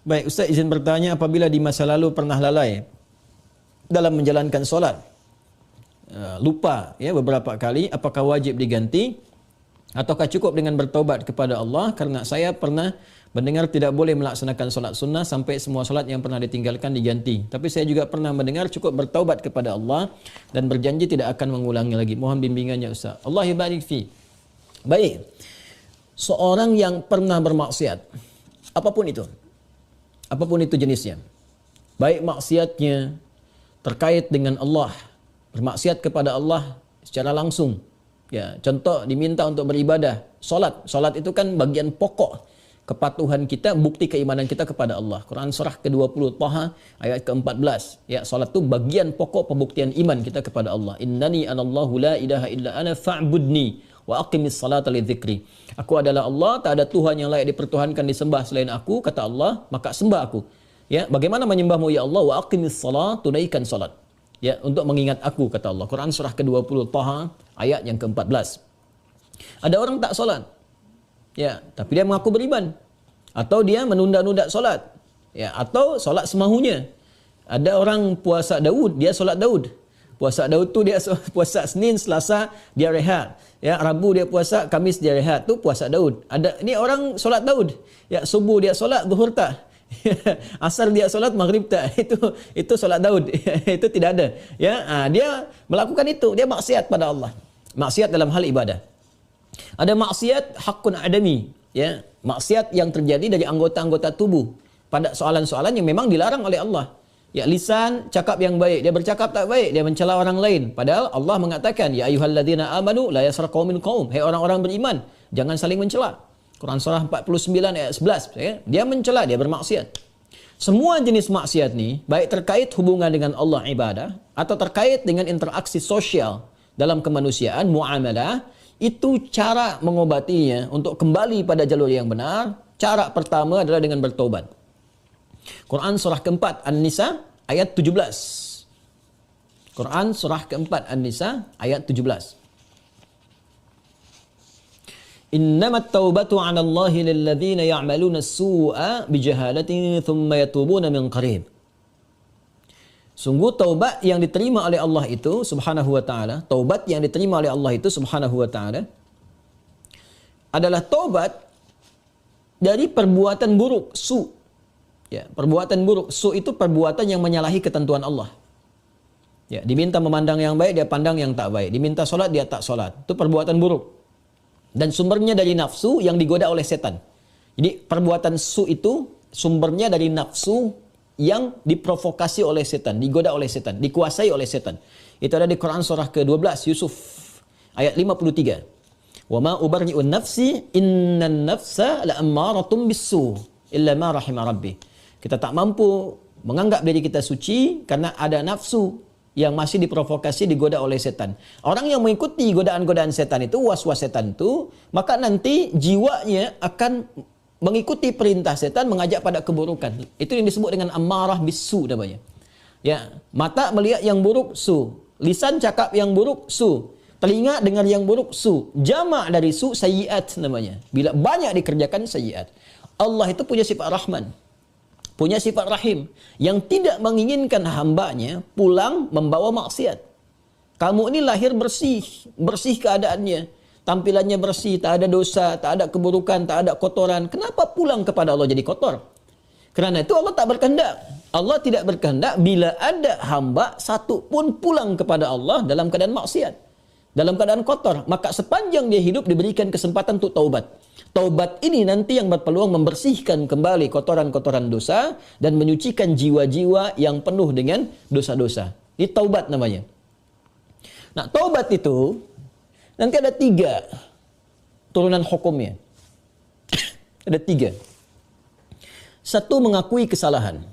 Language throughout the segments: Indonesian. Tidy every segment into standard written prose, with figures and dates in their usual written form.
Baik, Ustaz izin bertanya, apabila di masa lalu pernah lalai dalam menjalankan solat, lupa ya beberapa kali, apakah wajib diganti ataukah cukup dengan bertaubat kepada Allah? Karena saya pernah mendengar tidak boleh melaksanakan solat sunnah sampai semua solat yang pernah ditinggalkan diganti. Tapi saya juga pernah mendengar cukup bertaubat kepada Allah dan berjanji tidak akan mengulangi lagi. Mohon bimbingannya Ustaz. Allah barik fi. Baik. Seorang yang pernah bermaksiat, apapun itu jenisnya, baik maksiatnya terkait dengan Allah, bermaksiat kepada Allah secara langsung. Ya, contoh diminta untuk beribadah, solat itu kan bagian pokok kepatuhan kita, bukti keimanan kita kepada Allah. Quran surah ke-20 Taha ayat ke-14. Ya, solat itu bagian pokok pembuktian iman kita kepada Allah. Innani anallahu la ilaha illa ana fa'budni wa aqimis salata lidzikri. Aku adalah Allah, tak ada Tuhan yang layak dipertuhankan disembah selain aku, kata Allah, maka sembah aku. Ya, bagaimana menyembahmu ya Allah? Wa aqimis salat, tunaikan salat. Ya, untuk mengingat aku, kata Allah. Quran surah ke-20 Taha ayat yang ke-14. Ada orang tak solat. Ya, tapi dia mengaku beriman. Atau dia menunda-nunda solat. Ya, atau solat semahunya. Ada orang puasa Daud, dia solat Daud. Puasa Daud tu dia puasa Senin, Selasa dia rehat. Ya, Rabu dia puasa, Kamis dia rehat. Tu puasa Daud. Ada ni orang solat Daud. Ya, subuh dia solat, zuhur tak. Asar dia solat, maghrib tak. Itu solat Daud. Itu tidak ada. Ya, dia melakukan itu, dia maksiat pada Allah. Maksiat dalam hal ibadah. Ada maksiat hakun adami, ya, maksiat yang terjadi dari anggota-anggota tubuh pada soalan-soalan yang memang dilarang oleh Allah. Ya, lisan cakap yang baik, dia bercakap tak baik, dia mencela orang lain. Padahal Allah mengatakan, ya ayyuhalladzina amanu la yaskhar qaumin qaum. Hai orang-orang beriman, jangan saling mencela. Quran surah 49 ayat 11, ya. Dia mencela, dia bermaksiat. Semua jenis maksiat ni, baik terkait hubungan dengan Allah ibadah atau terkait dengan interaksi sosial dalam kemanusiaan, muamalah, itu cara mengobatinya untuk kembali pada jalur yang benar. Cara pertama adalah dengan bertaubat. Quran surah keempat An-Nisa ayat 17. Quran surah keempat An-Nisa ayat 17. Innamat taubatu 'ala Allahi lilladzina ya'maluna as-su'a bijahalatin thumma yatubuna min qarib. Sungguh taubat yang diterima oleh Allah itu subhanahu wa ta'ala, taubat yang diterima oleh Allah itu subhanahu wa ta'ala adalah taubat dari perbuatan buruk, su. Ya, perbuatan buruk, su itu perbuatan yang menyalahi ketentuan Allah. Ya, diminta memandang yang baik, dia pandang yang tak baik. Diminta solat, dia tak solat. Itu perbuatan buruk. Dan sumbernya dari nafsu yang digoda oleh setan. Jadi perbuatan su itu sumbernya dari nafsu yang diprovokasi oleh setan, digoda oleh setan, dikuasai oleh setan. Itu ada di Quran surah ke-12 Yusuf ayat 53. Wa ma ubarri'un nafsi innan nafsa la'ammaratun bis-su illa ma rahima rabbi. Kita tak mampu menganggap diri kita suci karena ada nafsu yang masih diprovokasi, digoda oleh setan. Orang yang mengikuti godaan-godaan setan itu, was-was setan itu, maka nanti jiwanya akan mengikuti perintah setan, mengajak pada keburukan. Itu yang disebut dengan ammarah bisu namanya. Ya, mata melihat yang buruk, su. Lisan cakap yang buruk, su. Telinga dengar yang buruk, su. Jamak dari su, sayyiat namanya. Bila banyak dikerjakan, sayyiat. Allah itu punya sifat Rahman, punya sifat Rahim, yang tidak menginginkan hambanya pulang membawa maksiat. Kamu ini lahir bersih, bersih keadaannya, tampilannya bersih, tak ada dosa, tak ada keburukan, tak ada kotoran. Kenapa pulang kepada Allah jadi kotor? Kerana itu Allah tak berkehendak. Allah tidak berkehendak bila ada hamba satu pun pulang kepada Allah dalam keadaan maksiat, dalam keadaan kotor. Maka sepanjang dia hidup diberikan kesempatan untuk taubat. Taubat ini nanti yang berpeluang membersihkan kembali kotoran-kotoran dosa dan menyucikan jiwa-jiwa yang penuh dengan dosa-dosa. Ini taubat namanya. Nah, taubat itu nanti ada 3 turunan hukumnya. Ada 3. 1, mengakui kesalahan.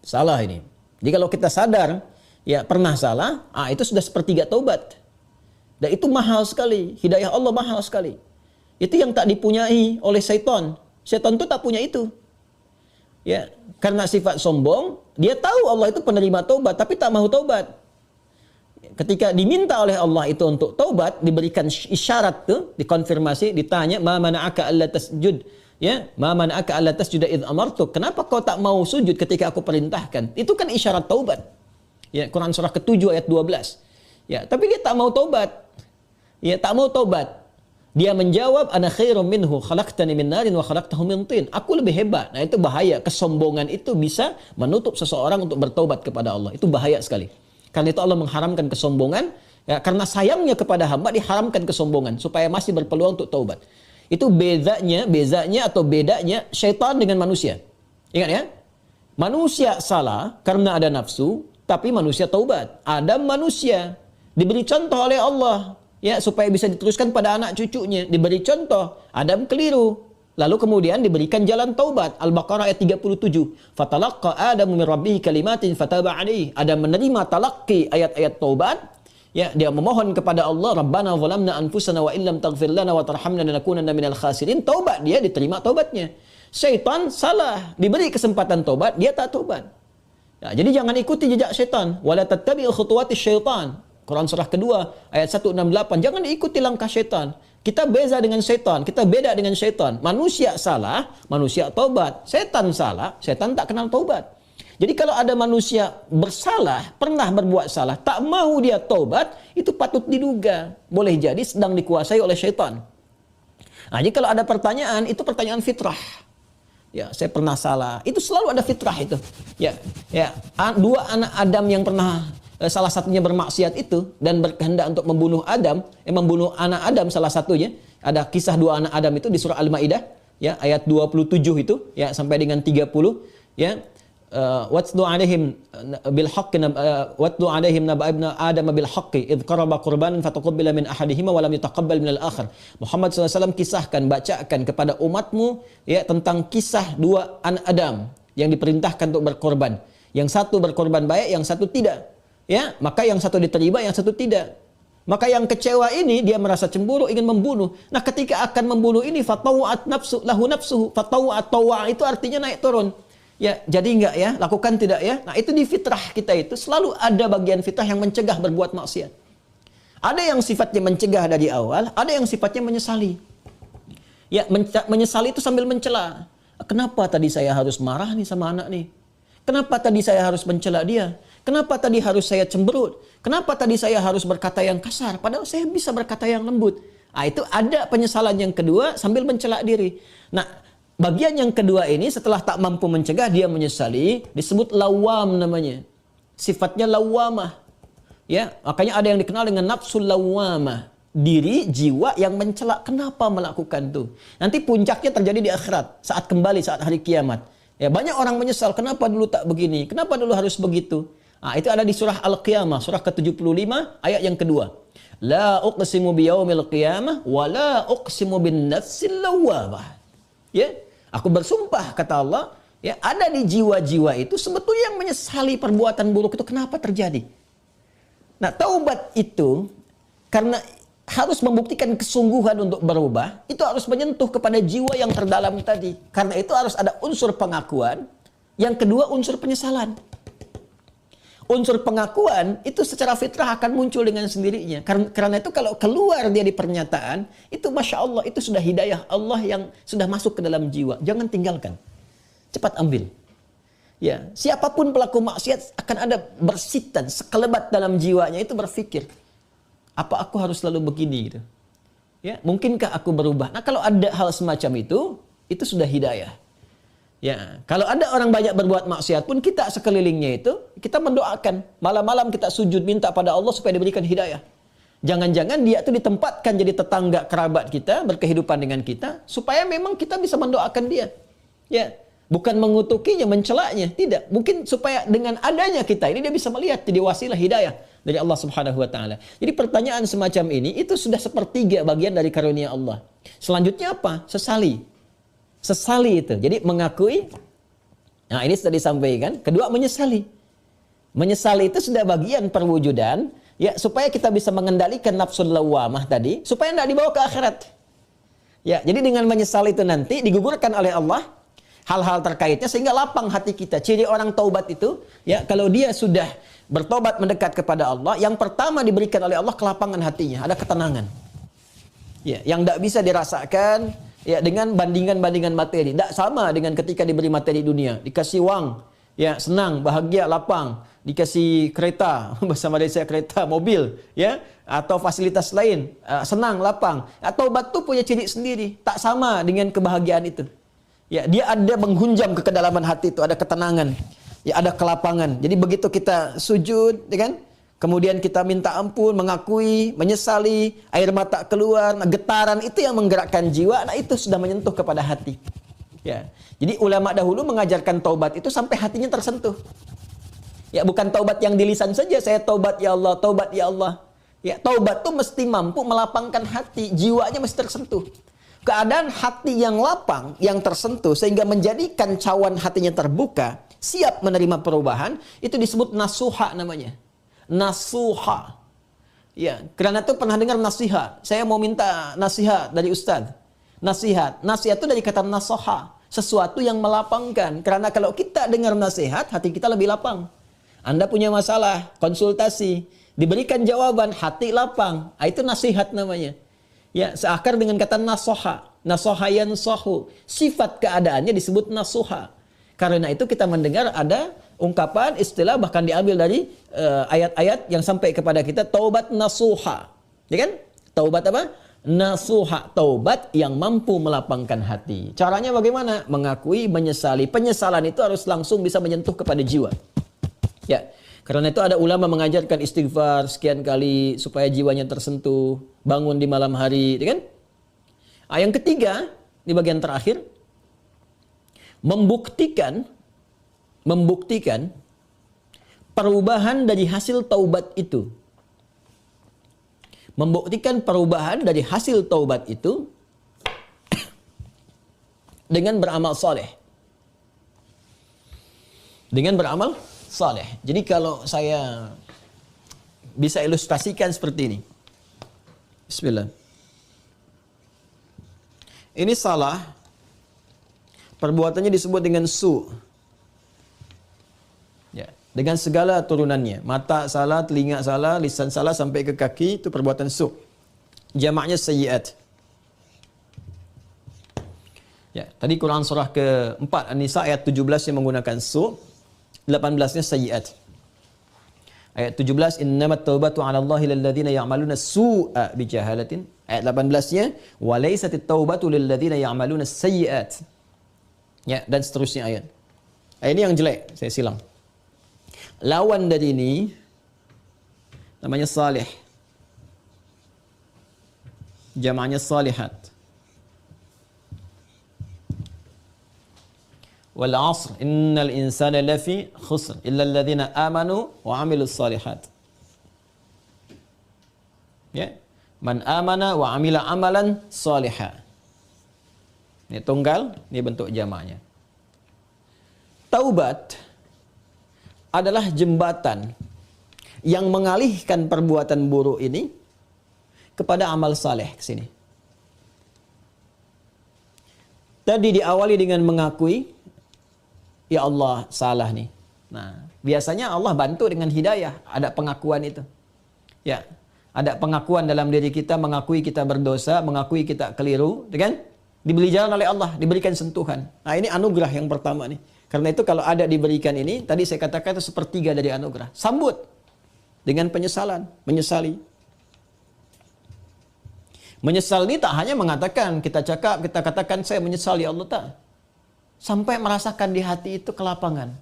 Salah ini. Jadi kalau kita sadar, ya pernah salah, itu sudah sepertiga taubat. Dan itu mahal sekali. Hidayah Allah mahal sekali. Itu yang tak dipunyai oleh syaitan. Syaitan itu tak punya itu. Ya, karena sifat sombong, dia tahu Allah itu penerima taubat, tapi tak mahu taubat. Ketika diminta oleh Allah itu untuk taubat, diberikan isyarat tu, dikonfirmasi, ditanya, "Ma mana'aka alla tasjud?" Ya, ma mana'aka alla tasjuda id amartuk. Kenapa kau tak mau sujud ketika aku perintahkan? Itu kan isyarat taubat. Ya, Quran surah ke-7 ayat 12. Ya, tapi dia tak mau taubat. Ya, tak mau taubat. Dia menjawab, ana khairum minhu, khalaqtani min narin wa khalaqtahu min tin. Aku lebih hebat. Nah, itu bahaya. Kesombongan itu bisa menutup seseorang untuk bertaubat kepada Allah. Itu bahaya sekali. Karena itu Allah mengharamkan kesombongan. Ya, karena sayangnya kepada hamba diharamkan kesombongan supaya masih berpeluang untuk taubat. Itu bezanya syaitan dengan manusia. Ingat ya? Manusia salah karena ada nafsu, tapi manusia taubat. Adam manusia diberi contoh oleh Allah, ya, supaya bisa diteruskan pada anak cucunya. Diberi contoh, Adam keliru. Lalu kemudian diberikan jalan taubat. Al-Baqarah ayat 37. Fatalaqqa Adamu min rabbih kalimatin fataba alaihi. Adam menerima talaqi ayat-ayat taubat. Ya, dia memohon kepada Allah, Rabbana zalamna anfusana wa illam taghfir lana wa tarhamna lanakunanna minal khasirin. Taubat, dia diterima taubatnya. Syaitan salah, diberi kesempatan taubat, dia tak taubat. Ya, jadi jangan ikuti jejak syaitan. Wala tattabi'u khutuwatis syaitan. Quran surah kedua ayat 168. Jangan ikuti langkah syaitan. Kita beza dengan syaitan, kita beda dengan syaitan. Manusia salah, manusia taubat. Syaitan salah, syaitan tak kenal taubat. Jadi kalau ada manusia bersalah, pernah berbuat salah, tak mau dia taubat, itu patut diduga. Boleh jadi sedang dikuasai oleh syaitan. Nah, jadi kalau ada pertanyaan, itu pertanyaan fitrah. Ya, saya pernah salah. Itu selalu ada fitrah itu. Ya, dua anak Adam yang pernah salah satunya bermaksiat itu dan berkehendak untuk membunuh Adam, membunuh anak Adam salah satunya. Ada kisah dua anak Adam itu di surah Al-Maidah, ya, ayat 27 itu, ya, sampai dengan 30, ya. Watlu alaihim bil haqqi watlu alaihim naba ibn adam bil haqqi id qaraba qurbanan fataqabbala min ahadihima wa lam yutaqabbal min al akhar. Muhammad SAW kisahkan, bacakan kepada umatmu, ya, tentang kisah dua anak Adam yang diperintahkan untuk berkorban. Yang satu berkorban baik, yang satu tidak. Ya, maka yang satu diterima, yang satu tidak. Maka yang kecewa ini dia merasa cemburu, ingin membunuh. Nah, ketika akan membunuh ini fatawat nafsu lahu nafsuhu, fatawat tawa itu artinya naik turun. Ya, jadi enggak ya, lakukan tidak ya. Nah, itu di fitrah kita itu selalu ada bagian fitrah yang mencegah berbuat maksiat. Ada yang sifatnya mencegah dari awal, ada yang sifatnya menyesali. Ya, menyesali itu sambil mencela. Kenapa tadi saya harus marah nih sama anak nih? Kenapa tadi saya harus mencela dia? Kenapa tadi harus saya cemberut? Kenapa tadi saya harus berkata yang kasar? Padahal saya bisa berkata yang lembut. Nah, itu ada penyesalan yang kedua sambil mencela diri. Nah, bagian yang kedua ini setelah tak mampu mencegah, dia menyesali, disebut lawam namanya. Sifatnya lawamah. Ya, makanya ada yang dikenal dengan nafsul lawamah. Diri, jiwa yang mencela. Kenapa melakukan itu? Nanti puncaknya terjadi di akhirat, saat kembali, saat hari kiamat. Ya, banyak orang menyesal, kenapa dulu tak begini? Kenapa dulu harus begitu? Nah, itu ada di surah Al-Qiyamah, surah ke-75, ayat yang kedua. La uqsimu biyaumil qiyamah, wa la uqsimu bin nafsil lawamah. Ya, aku bersumpah, kata Allah, ya, ada di jiwa-jiwa itu sebetulnya yang menyesali perbuatan buruk itu kenapa terjadi. Nah, taubat itu karena harus membuktikan kesungguhan untuk berubah, itu harus menyentuh kepada jiwa yang terdalam tadi. Karena itu harus ada unsur pengakuan, yang kedua unsur penyesalan. Unsur pengakuan itu secara fitrah akan muncul dengan sendirinya. Karena itu kalau keluar dia di pernyataan, itu Masya Allah, itu sudah hidayah Allah yang sudah masuk ke dalam jiwa. Jangan tinggalkan. Cepat ambil. Ya, siapapun pelaku maksiat akan ada bersitan, sekelebat dalam jiwanya itu berpikir, apa aku harus selalu begini gitu? Ya, mungkinkah aku berubah? Nah, kalau ada hal semacam itu sudah hidayah. Ya, kalau ada orang banyak berbuat maksiat pun kita sekelilingnya itu kita mendoakan, malam-malam kita sujud minta pada Allah supaya diberikan hidayah. Jangan-jangan dia itu ditempatkan jadi tetangga kerabat kita, berkehidupan dengan kita supaya memang kita bisa mendoakan dia. Ya, bukan mengutukinya, mencelaknya, tidak. Mungkin supaya dengan adanya kita ini dia bisa melihat jadi wasilah hidayah dari Allah Subhanahu wa taala. Jadi pertanyaan semacam ini itu sudah sepertiga bagian dari karunia Allah. Selanjutnya apa? Sesali. Sesali itu. Jadi mengakui. Nah, ini sudah disampaikan. Kedua, menyesali. Menyesali itu sudah bagian perwujudan, ya, supaya kita bisa mengendalikan nafsul lawamah tadi, supaya tidak dibawa ke akhirat. Ya, jadi dengan menyesali itu nanti digugurkan oleh Allah hal-hal terkaitnya sehingga lapang hati kita. Ciri orang taubat itu, ya, kalau dia sudah bertobat mendekat kepada Allah, yang pertama diberikan oleh Allah kelapangan hatinya, ada ketenangan. Ya, yang tidak bisa dirasakan Ya, dengan bandingan-bandingan materi. Tidak sama dengan ketika diberi materi dunia. Dikasih wang, ya, senang, bahagia, lapang. Dikasih kereta, bersama Malaysia kereta, mobil, ya, atau fasilitas lain, senang, lapang. Taubat itu punya ciri sendiri. Tak sama dengan kebahagiaan itu. Ya, dia ada menghunjam ke kedalaman hati itu, ada ketenangan, ya, ada kelapangan. Jadi begitu kita sujud, ya kan? Kemudian kita minta ampun, mengakui, menyesali, air mata keluar, getaran itu yang menggerakkan jiwa. Nah, itu sudah menyentuh kepada hati. Ya. Jadi ulama dahulu mengajarkan taubat itu sampai hatinya tersentuh. Ya, bukan taubat yang di lisan saja, saya taubat ya Allah, taubat ya Allah. Ya, taubat itu mesti mampu melapangkan hati, jiwanya mesti tersentuh. Keadaan hati yang lapang, yang tersentuh sehingga menjadikan cawan hatinya terbuka, siap menerima perubahan, itu disebut nasuha namanya. Nasuha. Ya, karena itu pernah dengar nasihat. Saya mau minta nasihat dari Ustaz. Nasihat. Nasihat itu dari kata nasoha. Sesuatu yang melapangkan. Karena kalau kita dengar nasihat, hati kita lebih lapang. Anda punya masalah, konsultasi, diberikan jawaban, hati lapang. Itu nasihat namanya. Ya, seakar dengan kata nasoha. Nasoha yansohu. Sifat keadaannya disebut nasuha. Karena itu kita mendengar ada ungkapan, istilah bahkan diambil dari ayat-ayat yang sampai kepada kita, taubat nasuha. Ya kan? Taubat apa? Nasuha. Taubat yang mampu melapangkan hati. Caranya bagaimana? Mengakui, menyesali. Penyesalan itu harus langsung bisa menyentuh kepada jiwa. Ya. Karena itu ada ulama mengajarkan istighfar sekian kali supaya jiwanya tersentuh, bangun di malam hari, ya kan? Yang ketiga, di bagian terakhir, membuktikan perubahan dari hasil taubat itu. Membuktikan perubahan dari hasil taubat itu dengan beramal soleh. Dengan beramal soleh. Jadi kalau saya bisa ilustrasikan seperti ini. Bismillah. Ini salah. Perbuatannya disebut dengan su. Ya, dengan segala turunannya. Mata salah, telinga salah, lisan salah sampai ke kaki, itu perbuatan su. Jamaknya sayyiat. Ya, tadi Quran surah ke-4 An-Nisa ayat 17 yang menggunakan su, 18-nya sayyiat. Ayat 17, innamat taubatu 'ala Allahi lilladzina ya'maluna su'a bijahalatin. Ayat 18-nya, wa laysatit taubatu lilladzina ya'maluna sayyiat. Ya, dan seterusnya ayat. Ini yang jelek, saya silang. Lawan dari ini namanya salih. Jamaknya salihat. Wal 'asr innal insana lafi khusr illa alladhina amanu wa 'amilus salihat. Ya. Man amana wa 'amila amalan salihah. Ini tunggal, ini bentuk jamaknya. Taubat adalah jembatan yang mengalihkan perbuatan buruk ini kepada amal saleh ke sini. Tadi diawali dengan mengakui, ya Allah salah nih. Nah, biasanya Allah bantu dengan hidayah, ada pengakuan itu. Ya, ada pengakuan dalam diri kita, mengakui kita berdosa, mengakui kita keliru, kan? Diberi jalan oleh Allah, diberikan sentuhan. Nah, ini anugerah yang pertama nih. Karena itu kalau ada diberikan ini, tadi saya katakan itu sepertiga dari anugerah. Sambut dengan penyesalan, menyesali. Menyesal ini tak hanya mengatakan, kita katakan saya menyesal ya Allah, tak. Sampai merasakan di hati itu kelapangan.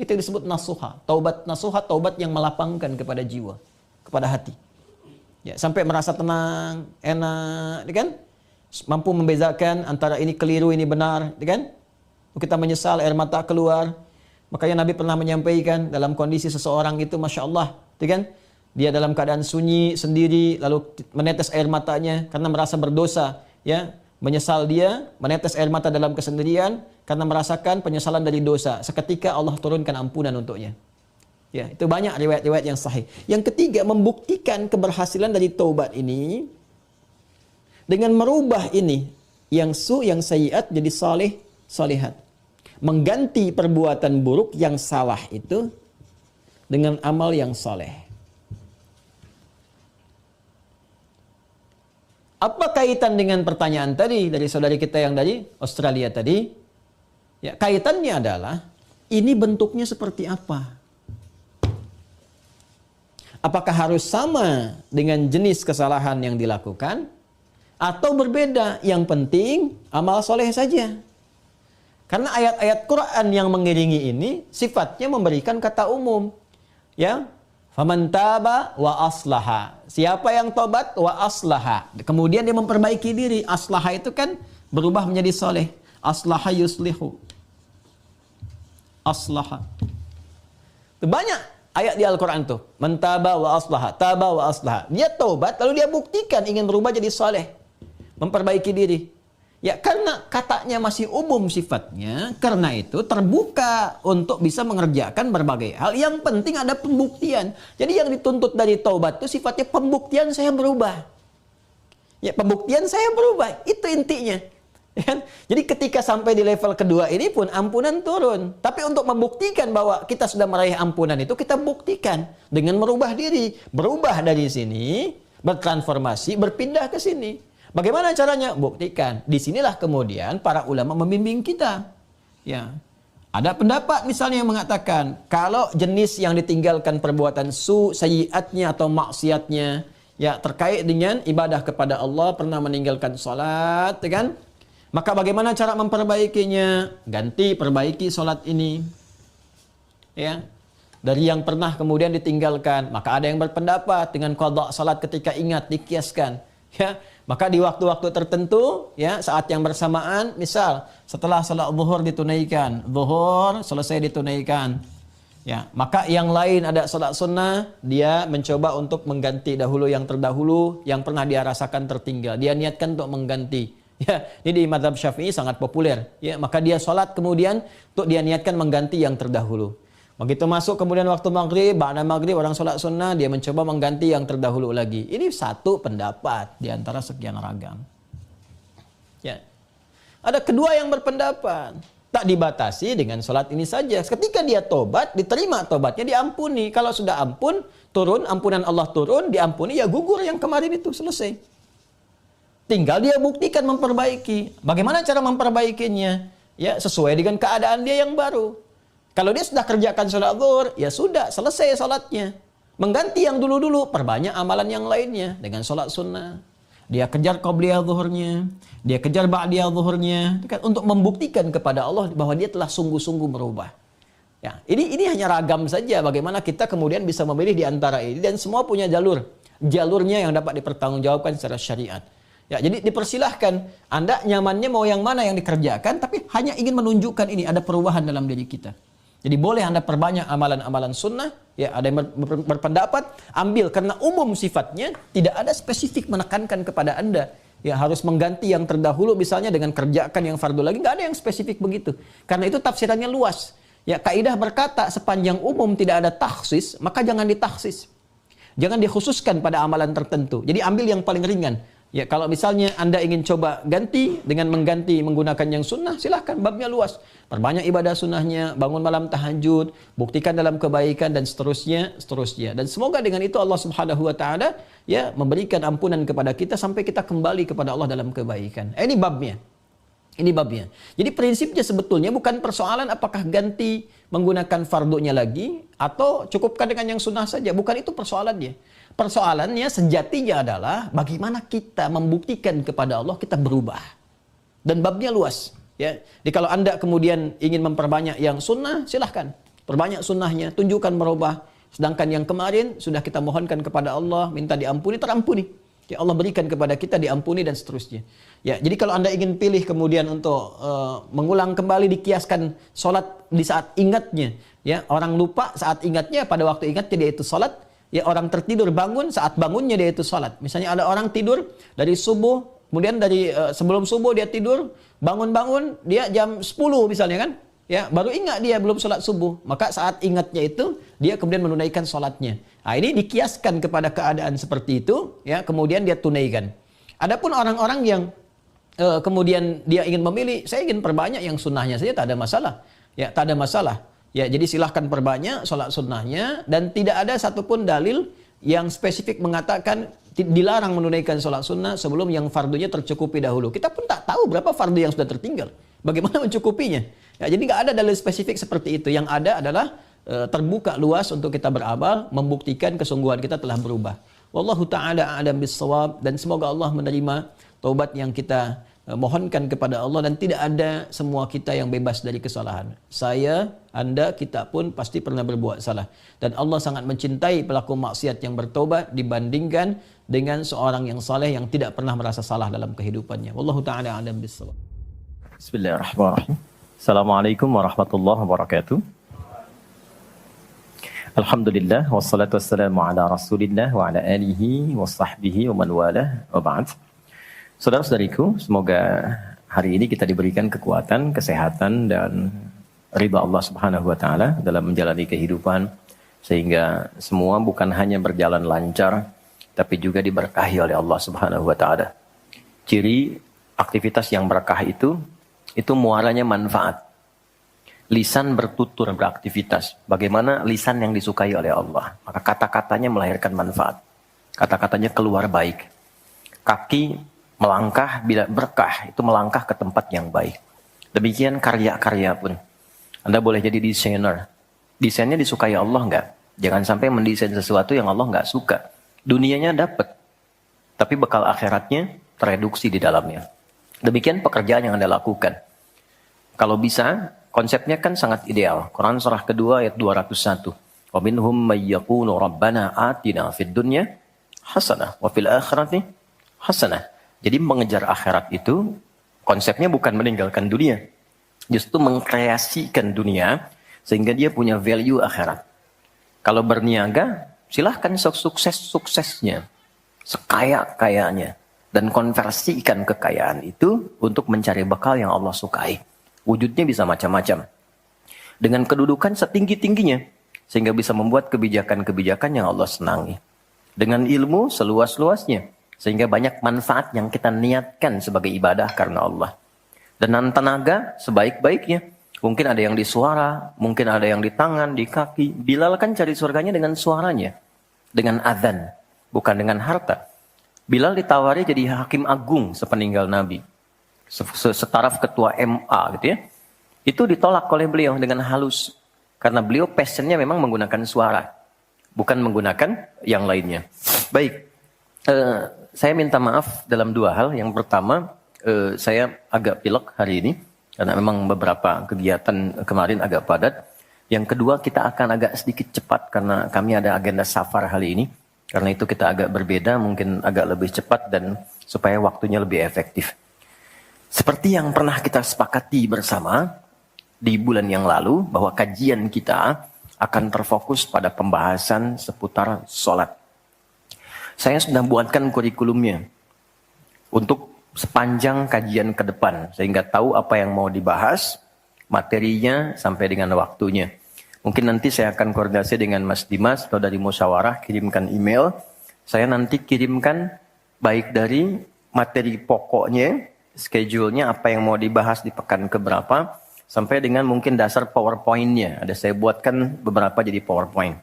Itu yang disebut nasuha. Taubat nasuha, taubat yang melapangkan kepada jiwa, kepada hati. Ya, sampai merasa tenang, enak, kan? Mampu membezakan antara ini keliru, ini benar, kan? Kita menyesal, air mata keluar. Makanya Nabi pernah menyampaikan dalam kondisi seseorang itu, Masya Allah, kan? Dia dalam keadaan sunyi, sendiri, lalu menetes air matanya karena merasa berdosa. Ya, menyesal dia, menetes air mata dalam kesendirian karena merasakan penyesalan dari dosa. Seketika Allah turunkan ampunan untuknya. Ya, itu banyak riwayat-riwayat yang sahih. Yang ketiga, membuktikan keberhasilan dari taubat ini dengan merubah ini yang yang sayyiat jadi salih, salihat. Mengganti perbuatan buruk yang salah itu dengan amal yang saleh. Apa kaitan dengan pertanyaan tadi dari saudari kita yang dari Australia tadi? Ya, kaitannya adalah ini bentuknya seperti apa? Apakah harus sama dengan jenis kesalahan yang dilakukan atau berbeda? Yang penting amal soleh saja. Karena ayat-ayat Quran yang mengiringi ini sifatnya memberikan kata umum. Ya, faman taba wa aslaha. Siapa yang tobat wa aslaha. Kemudian dia memperbaiki diri. Aslaha itu kan berubah menjadi soleh. Aslaha yuslihu. Aslaha. Itu banyak ayat di Al-Quran tuh. Man taba wa aslaha. Taba wa aslaha. Dia tobat lalu dia buktikan ingin berubah jadi soleh. Memperbaiki diri. Ya, karena katanya masih umum sifatnya, karena itu terbuka untuk bisa mengerjakan berbagai hal. Yang penting ada pembuktian. Jadi yang dituntut dari taubat itu sifatnya pembuktian saya berubah. Ya, pembuktian saya berubah. Itu intinya. Ya, jadi ketika sampai di level kedua ini pun ampunan turun. Tapi untuk membuktikan bahwa kita sudah meraih ampunan itu, kita buktikan dengan merubah diri. Berubah dari sini, bertransformasi, berpindah ke sini. Bagaimana caranya? Buktikan. Disinilah kemudian para ulama membimbing kita. Ya, ada pendapat misalnya yang mengatakan kalau jenis yang ditinggalkan perbuatan sayyiatnya atau maksiatnya ya terkait dengan ibadah kepada Allah, pernah meninggalkan salat, ya kan? Maka bagaimana cara memperbaikinya? Ganti, perbaiki salat ini. Ya. Dari yang pernah kemudian ditinggalkan, maka ada yang berpendapat dengan qada salat ketika ingat dikiaskan. Ya, maka di waktu-waktu tertentu, ya saat yang bersamaan, misal setelah salat zuhur ditunaikan, zuhur selesai ditunaikan, ya maka yang lain ada salat sunnah, dia mencoba untuk mengganti dahulu yang terdahulu, yang pernah dia rasakan tertinggal, dia niatkan untuk mengganti. Ya, ini di mazhab Syafi'i sangat populer. Ya, maka dia salat kemudian untuk dia niatkan mengganti yang terdahulu. Begitu masuk kemudian waktu maghrib, ba'da maghrib orang sholat sunnah, dia mencoba mengganti yang terdahulu lagi. Ini satu pendapat di antara sekian ragam. Ya. Ada kedua yang berpendapat, tak dibatasi dengan sholat ini saja. Ketika dia tobat, diterima tobatnya, diampuni. Kalau sudah ampun, turun, ampunan Allah turun, diampuni, ya gugur yang kemarin itu, selesai. Tinggal dia buktikan memperbaiki. Bagaimana cara memperbaikinya? Ya, sesuai dengan keadaan dia yang baru. Kalau dia sudah kerjakan sholat zuhur, ya sudah, selesai sholatnya. Mengganti yang dulu-dulu, perbanyak amalan yang lainnya dengan sholat sunnah. Dia kejar qabliyah zuhurnya, dia kejar ba'diyah zuhurnya, untuk membuktikan kepada Allah bahwa dia telah sungguh-sungguh berubah. Ya, ini hanya ragam saja bagaimana kita kemudian bisa memilih di antara ini, dan semua punya jalurnya yang dapat dipertanggungjawabkan secara syariat. Ya, jadi dipersilahkan, Anda nyamannya mau yang mana yang dikerjakan, tapi hanya ingin menunjukkan ini ada perubahan dalam diri kita. Jadi boleh Anda perbanyak amalan-amalan sunnah, ya ada yang berpendapat, ambil karena umum sifatnya, tidak ada spesifik menekankan kepada Anda. Ya harus mengganti yang terdahulu misalnya dengan kerjakan yang fardu lagi, nggak ada yang spesifik begitu. Karena itu tafsirannya luas. Ya kaidah berkata sepanjang umum tidak ada takhsis, maka jangan ditakhsis. Jangan dikhususkan pada amalan tertentu. Jadi ambil yang paling ringan. Ya kalau misalnya Anda ingin coba ganti dengan mengganti menggunakan yang sunnah, silahkan, babnya luas. Perbanyak ibadah sunnahnya, bangun malam tahajud, buktikan dalam kebaikan dan seterusnya. Dan semoga dengan itu Allah Subhanahu wa taala ya memberikan ampunan kepada kita sampai kita kembali kepada Allah dalam kebaikan. Ini babnya. Jadi prinsipnya sebetulnya bukan persoalan apakah ganti menggunakan fardunya lagi atau cukupkan dengan yang sunnah saja, bukan itu persoalannya. Persoalannya sejatinya adalah bagaimana kita membuktikan kepada Allah kita berubah. Dan babnya luas. Ya. Jadi kalau Anda kemudian ingin memperbanyak yang sunnah, silahkan. Perbanyak sunnahnya, tunjukkan merubah. Sedangkan yang kemarin sudah kita mohonkan kepada Allah, minta diampuni, terampuni. Ya Allah berikan kepada kita diampuni dan seterusnya. Ya, jadi kalau Anda ingin pilih kemudian untuk mengulang kembali dikiaskan sholat di saat ingatnya. Ya, orang lupa saat ingatnya, pada waktu ingatnya dia itu sholat. Ya orang tertidur bangun saat bangunnya dia itu sholat. Misalnya ada orang tidur dari subuh, kemudian dari sebelum subuh dia tidur, bangun-bangun dia jam 10 misalnya kan. Ya baru ingat dia belum sholat subuh. Maka saat ingatnya itu dia kemudian menunaikan sholatnya. Nah ini dikiaskan kepada keadaan seperti itu, ya kemudian dia tunaikan. Adapun orang-orang yang kemudian dia ingin memilih, saya ingin perbanyak yang sunnahnya saja, tak ada masalah. Ya tak ada masalah. Ya, jadi silahkan perbanyak sholat sunnahnya dan tidak ada satupun dalil yang spesifik mengatakan dilarang menunaikan sholat sunnah sebelum yang fardunya tercukupi dahulu. Kita pun tak tahu berapa fardu yang sudah tertinggal. Bagaimana mencukupinya? Ya, jadi nggak ada dalil spesifik seperti itu. Yang ada adalah terbuka luas untuk kita beramal, membuktikan kesungguhan kita telah berubah. Wallahu ta'ala a'lam bis-shawab, dan semoga Allah menerima taubat yang kita mohonkan kepada Allah, dan tidak ada semua kita yang bebas dari kesalahan. Saya, Anda, kita pun pasti pernah berbuat salah. Dan Allah sangat mencintai pelaku maksiat yang bertobat dibandingkan dengan seorang yang saleh yang tidak pernah merasa salah dalam kehidupannya. Wallahu ta'ala a'lam bis-shawab. Bismillahirrahmanirrahim. Assalamualaikum warahmatullahi wabarakatuh. Alhamdulillah wassalatu wassalamu ala Rasulillah wa ala alihi wa sahbihi wa man walah wa ba'd. Saudara-saudariku, semoga hari ini kita diberikan kekuatan, kesehatan dan ridha Allah Subhanahu wa taala dalam menjalani kehidupan, sehingga semua bukan hanya berjalan lancar tapi juga diberkahi oleh Allah Subhanahu wa taala. Ciri aktivitas yang berkah itu muaranya manfaat. Lisan bertutur beraktivitas. Bagaimana lisan yang disukai oleh Allah? Maka kata-katanya melahirkan manfaat. Kata-katanya keluar baik. Kaki melangkah bila berkah, itu melangkah ke tempat yang baik. Demikian karya-karya pun. Anda boleh jadi desainer. Desainnya disukai Allah enggak? Jangan sampai mendesain sesuatu yang Allah enggak suka. Dunianya dapat, tapi bekal akhiratnya tereduksi di dalamnya. Demikian pekerjaan yang Anda lakukan. Kalau bisa, konsepnya kan sangat ideal. Quran surah kedua ayat 201. Wa minhum may yaqulu rabbana atina fid dunya hasanah wa fil akhirati hasanah. Jadi mengejar akhirat itu konsepnya bukan meninggalkan dunia. Justru mengkreasikan dunia sehingga dia punya value akhirat. Kalau berniaga, silahkan sukses-suksesnya, sekaya-kayanya, dan konversikan kekayaan itu untuk mencari bekal yang Allah sukai. Wujudnya bisa macam-macam. Dengan kedudukan setinggi-tingginya, sehingga bisa membuat kebijakan-kebijakan yang Allah senangi. Dengan ilmu seluas-luasnya, sehingga banyak manfaat yang kita niatkan sebagai ibadah karena Allah. Dan tenaga sebaik-baiknya. Mungkin ada yang di suara, mungkin ada yang di tangan, di kaki. Bilal kan cari surganya dengan suaranya. Dengan adzan, bukan dengan harta. Bilal ditawari jadi hakim agung sepeninggal Nabi. Setaraf ketua MA gitu ya. Itu ditolak oleh beliau dengan halus. Karena beliau passionnya memang menggunakan suara. Bukan menggunakan yang lainnya. Baik. Saya minta maaf dalam dua hal. Yang pertama, saya agak pilek hari ini. Karena memang beberapa kegiatan kemarin agak padat. Yang kedua, kita akan agak sedikit cepat. Karena kami ada agenda safar hari ini. Karena itu kita agak berbeda. Mungkin agak lebih cepat dan supaya waktunya lebih efektif. Seperti yang pernah kita sepakati bersama di bulan yang lalu. Bahwa kajian kita akan terfokus pada pembahasan seputar sholat. Saya sudah buatkan kurikulumnya untuk sepanjang kajian ke depan. Sehingga tahu apa yang mau dibahas, materinya sampai dengan waktunya. Mungkin nanti saya akan koordinasi dengan Mas Dimas atau dari musyawarah, kirimkan email. Saya nanti kirimkan baik dari materi pokoknya, schedule-nya, apa yang mau dibahas di pekan keberapa, sampai dengan mungkin dasar PowerPoint-nya. Ada saya buatkan beberapa jadi PowerPoint.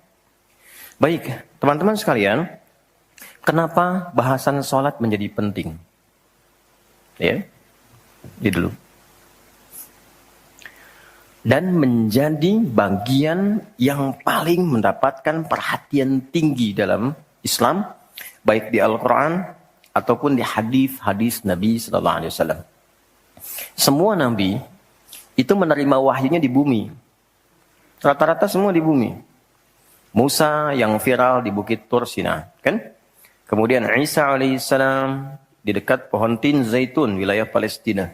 Baik, teman-teman sekalian, kenapa bahasan sholat menjadi penting? Ya, ini dulu. Dan menjadi bagian yang paling mendapatkan perhatian tinggi dalam Islam, baik di Al-Quran ataupun di hadis-hadis Nabi Sallallahu Alaihi Wasallam. Semua Nabi itu menerima wahyunya di bumi. Rata-rata semua di bumi. Musa yang viral di Bukit Tur Sina, kan? Kemudian Isa alaihissalam di dekat pohon tin zaitun, wilayah Palestina.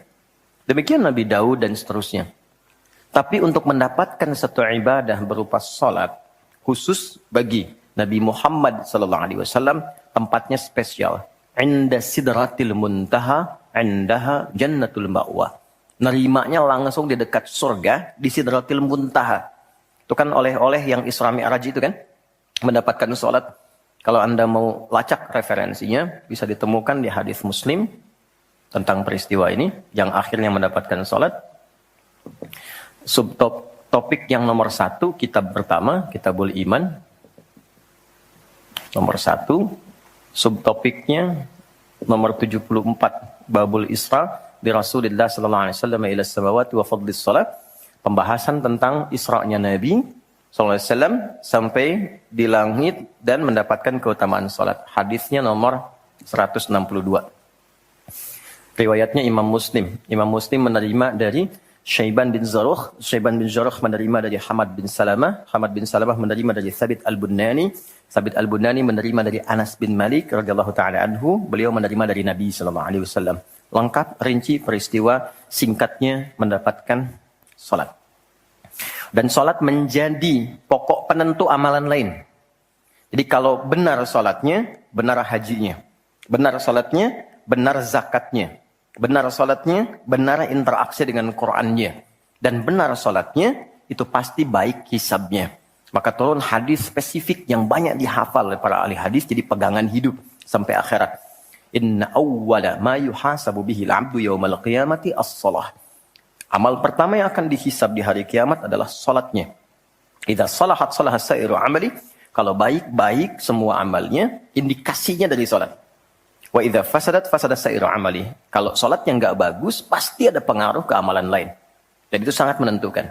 Demikian Nabi Daud dan seterusnya. Tapi untuk mendapatkan satu ibadah berupa salat khusus bagi Nabi Muhammad sallallahu alaihi wasallam, tempatnya spesial. Inda sidratil muntaha, indaha jannatul ma'wa. Nerimanya langsung di dekat surga, di sidratil muntaha. Itu kan oleh-oleh yang Isra Mi'raj itu kan, mendapatkan salat. Kalau Anda mau lacak referensinya, bisa ditemukan di hadis Muslim tentang peristiwa ini, yang akhirnya mendapatkan salat. Subtopik yang nomor 1, kitab pertama, Kitabul Iman. Nomor 1, Subtopiknya nomor 74, Babul Isra di Rasulullah sallallahu alaihi wasallam ila samawati wa fadlis salat. Pembahasan tentang Isra-nya Nabi sallallahu alaihi wasallam sampai di langit dan mendapatkan keutamaan salat. Hadisnya nomor 162. Riwayatnya Imam Muslim. Imam Muslim menerima dari Syaiban bin Zarukh. Syaiban bin Zarukh menerima dari Hamad bin Salamah. Hamad bin Salamah menerima dari Thabit al-Bunani. Thabit al-Bunani menerima dari Anas bin Malik radhiyallahu taala anhu. Beliau menerima dari Nabi sallallahu alaihi wasallam. Lengkap rinci peristiwa singkatnya mendapatkan salat. Dan salat menjadi pokok penentu amalan lain. Jadi kalau benar salatnya, benar hajinya. Benar salatnya, benar zakatnya. Benar salatnya, benar interaksi dengan Qur'annya. Dan benar salatnya, itu pasti baik hisabnya. Maka turun hadis spesifik yang banyak dihafal oleh para ahli hadis, jadi pegangan hidup sampai akhirat. Inna awwala ma yuhasabu bihil abdu yawmal qiyamati as-salah. Amal pertama yang akan dihisab di hari kiamat adalah salatnya. Idza salahat salaha sa'iru amali. Kalau baik-baik semua amalnya, indikasinya dari salat. Wa idza fasadat fasada sa'iru amali. Kalau salatnya enggak bagus, pasti ada pengaruh ke amalan lain. Dan itu sangat menentukan.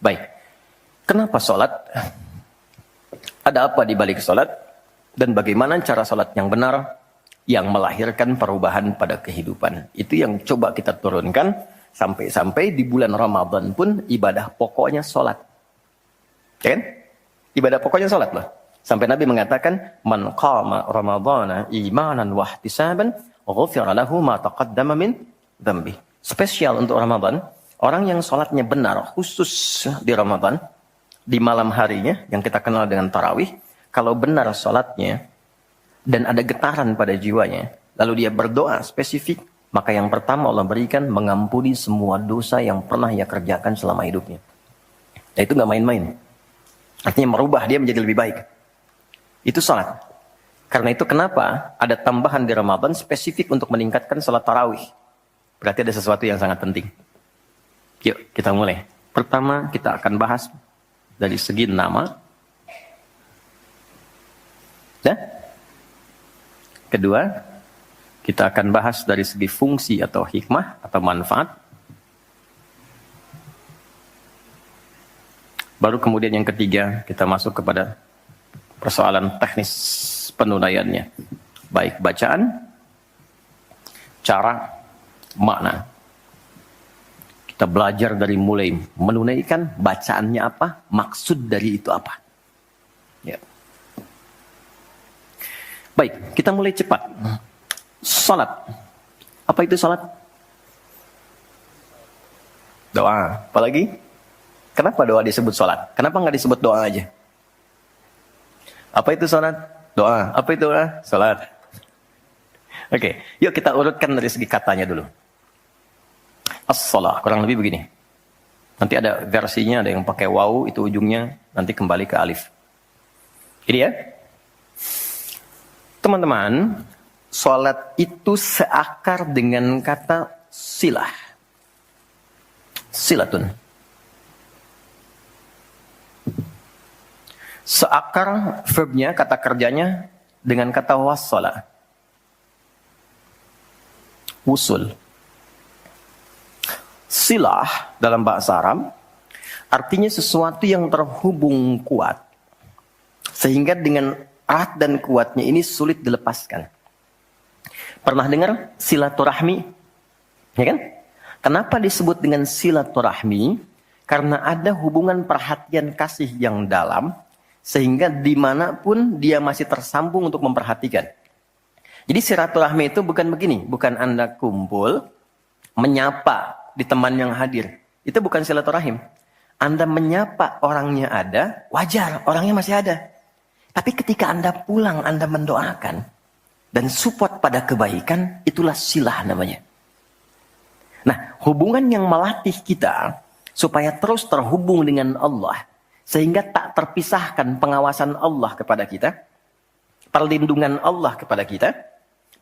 Baik. Kenapa salat? Ada apa di balik salat? Dan bagaimana cara salat yang benar yang melahirkan perubahan pada kehidupan? Itu yang coba kita turunkan sampai-sampai di bulan Ramadan pun ibadah pokoknya salat. Ya kan? Ibadah pokoknya salat loh. Sampai Nabi mengatakan, "Man qama Ramadhana imanan wa ihtisaban, ghufira lahu ma taqaddama min dzambi." Spesial untuk Ramadan, orang yang salatnya benar khusus di Ramadan, di malam harinya yang kita kenal dengan tarawih, kalau benar salatnya dan ada getaran pada jiwanya, lalu dia berdoa spesifik, maka yang pertama Allah berikan mengampuni semua dosa yang pernah ia kerjakan selama hidupnya. Nah, itu nggak main-main. Artinya merubah dia menjadi lebih baik. Itu salat. Karena itu kenapa ada tambahan di Ramadan spesifik untuk meningkatkan salat tarawih. Berarti ada sesuatu yang sangat penting. Yuk kita mulai. Pertama kita akan bahas dari segi nama. Dan kedua, kita akan bahas dari segi fungsi atau hikmah atau manfaat. Baru kemudian yang ketiga, kita masuk kepada persoalan teknis penunaiannya. Baik bacaan, cara, makna. Kita belajar dari mulai menunaikan, bacaannya apa, maksud dari itu apa. Ya. Baik, kita mulai cepat. Salat. Apa itu salat? Doa. Apalagi? Kenapa doa disebut salat? Kenapa nggak disebut doa aja? Apa itu salat? Doa. Apa itu doa? Salat. Oke, yuk kita urutkan dari segi katanya dulu. As-salah, kurang lebih begini. Nanti ada versinya, ada yang pakai waw, itu ujungnya nanti kembali ke alif. Ini ya. Teman-teman, salat itu seakar dengan kata silah. Silatun. Seakar verbnya, kata kerjanya dengan kata wassala. Wusul. Silah dalam bahasa Arab artinya sesuatu yang terhubung kuat. Sehingga dengan erat dan kuatnya ini sulit dilepaskan. Pernah dengar silaturahmi? Ya kan? Kenapa disebut dengan silaturahmi? Karena ada hubungan perhatian kasih yang dalam, sehingga dimanapun dia masih tersambung untuk memperhatikan. Jadi silaturahmi itu bukan begini, bukan Anda kumpul, menyapa di teman yang hadir. Itu bukan silaturahim. Anda menyapa orangnya ada, wajar, orangnya masih ada. Tapi ketika Anda pulang, Anda mendoakan dan support pada kebaikan, itulah silah namanya. Nah, hubungan yang melatih kita supaya terus terhubung dengan Allah, sehingga tak terpisahkan pengawasan Allah kepada kita, perlindungan Allah kepada kita,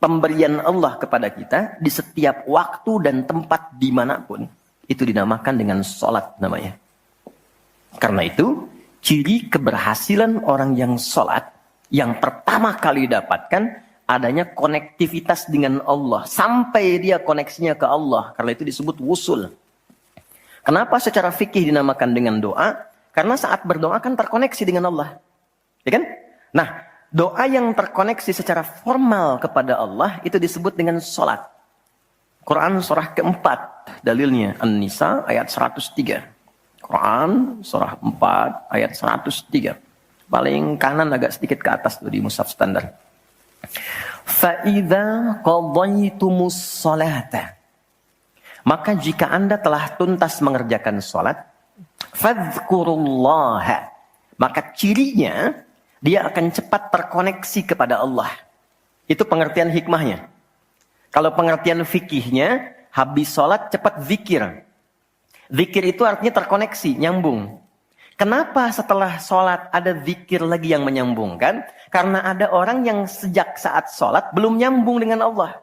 pemberian Allah kepada kita di setiap waktu dan tempat dimanapun, itu dinamakan dengan salat namanya. Karena itu, ciri keberhasilan orang yang salat yang pertama kali didapatkan adanya konektivitas dengan Allah. Sampai dia koneksinya ke Allah. Karena itu disebut wusul. Kenapa secara fikih dinamakan dengan doa? Karena saat berdoa kan terkoneksi dengan Allah. Ya kan? Nah, doa yang terkoneksi secara formal kepada Allah itu disebut dengan sholat. Quran surah keempat. Dalilnya An-Nisa ayat 103. Quran surah 4 ayat 103. Paling kanan agak sedikit ke atas tuh di mushaf standar. فَإِذَا قَضَيْتُمُ الصَّلَاةَ Maka jika Anda telah tuntas mengerjakan sholat, فَاذْكُرُوا اللَّهَ Maka cirinya, dia akan cepat terkoneksi kepada Allah. Itu pengertian hikmahnya. Kalau pengertian fikihnya, habis sholat cepat zikir. Zikir itu artinya terkoneksi, nyambung. Kenapa setelah sholat ada zikir lagi yang menyambungkan? Karena ada orang yang sejak saat sholat belum nyambung dengan Allah.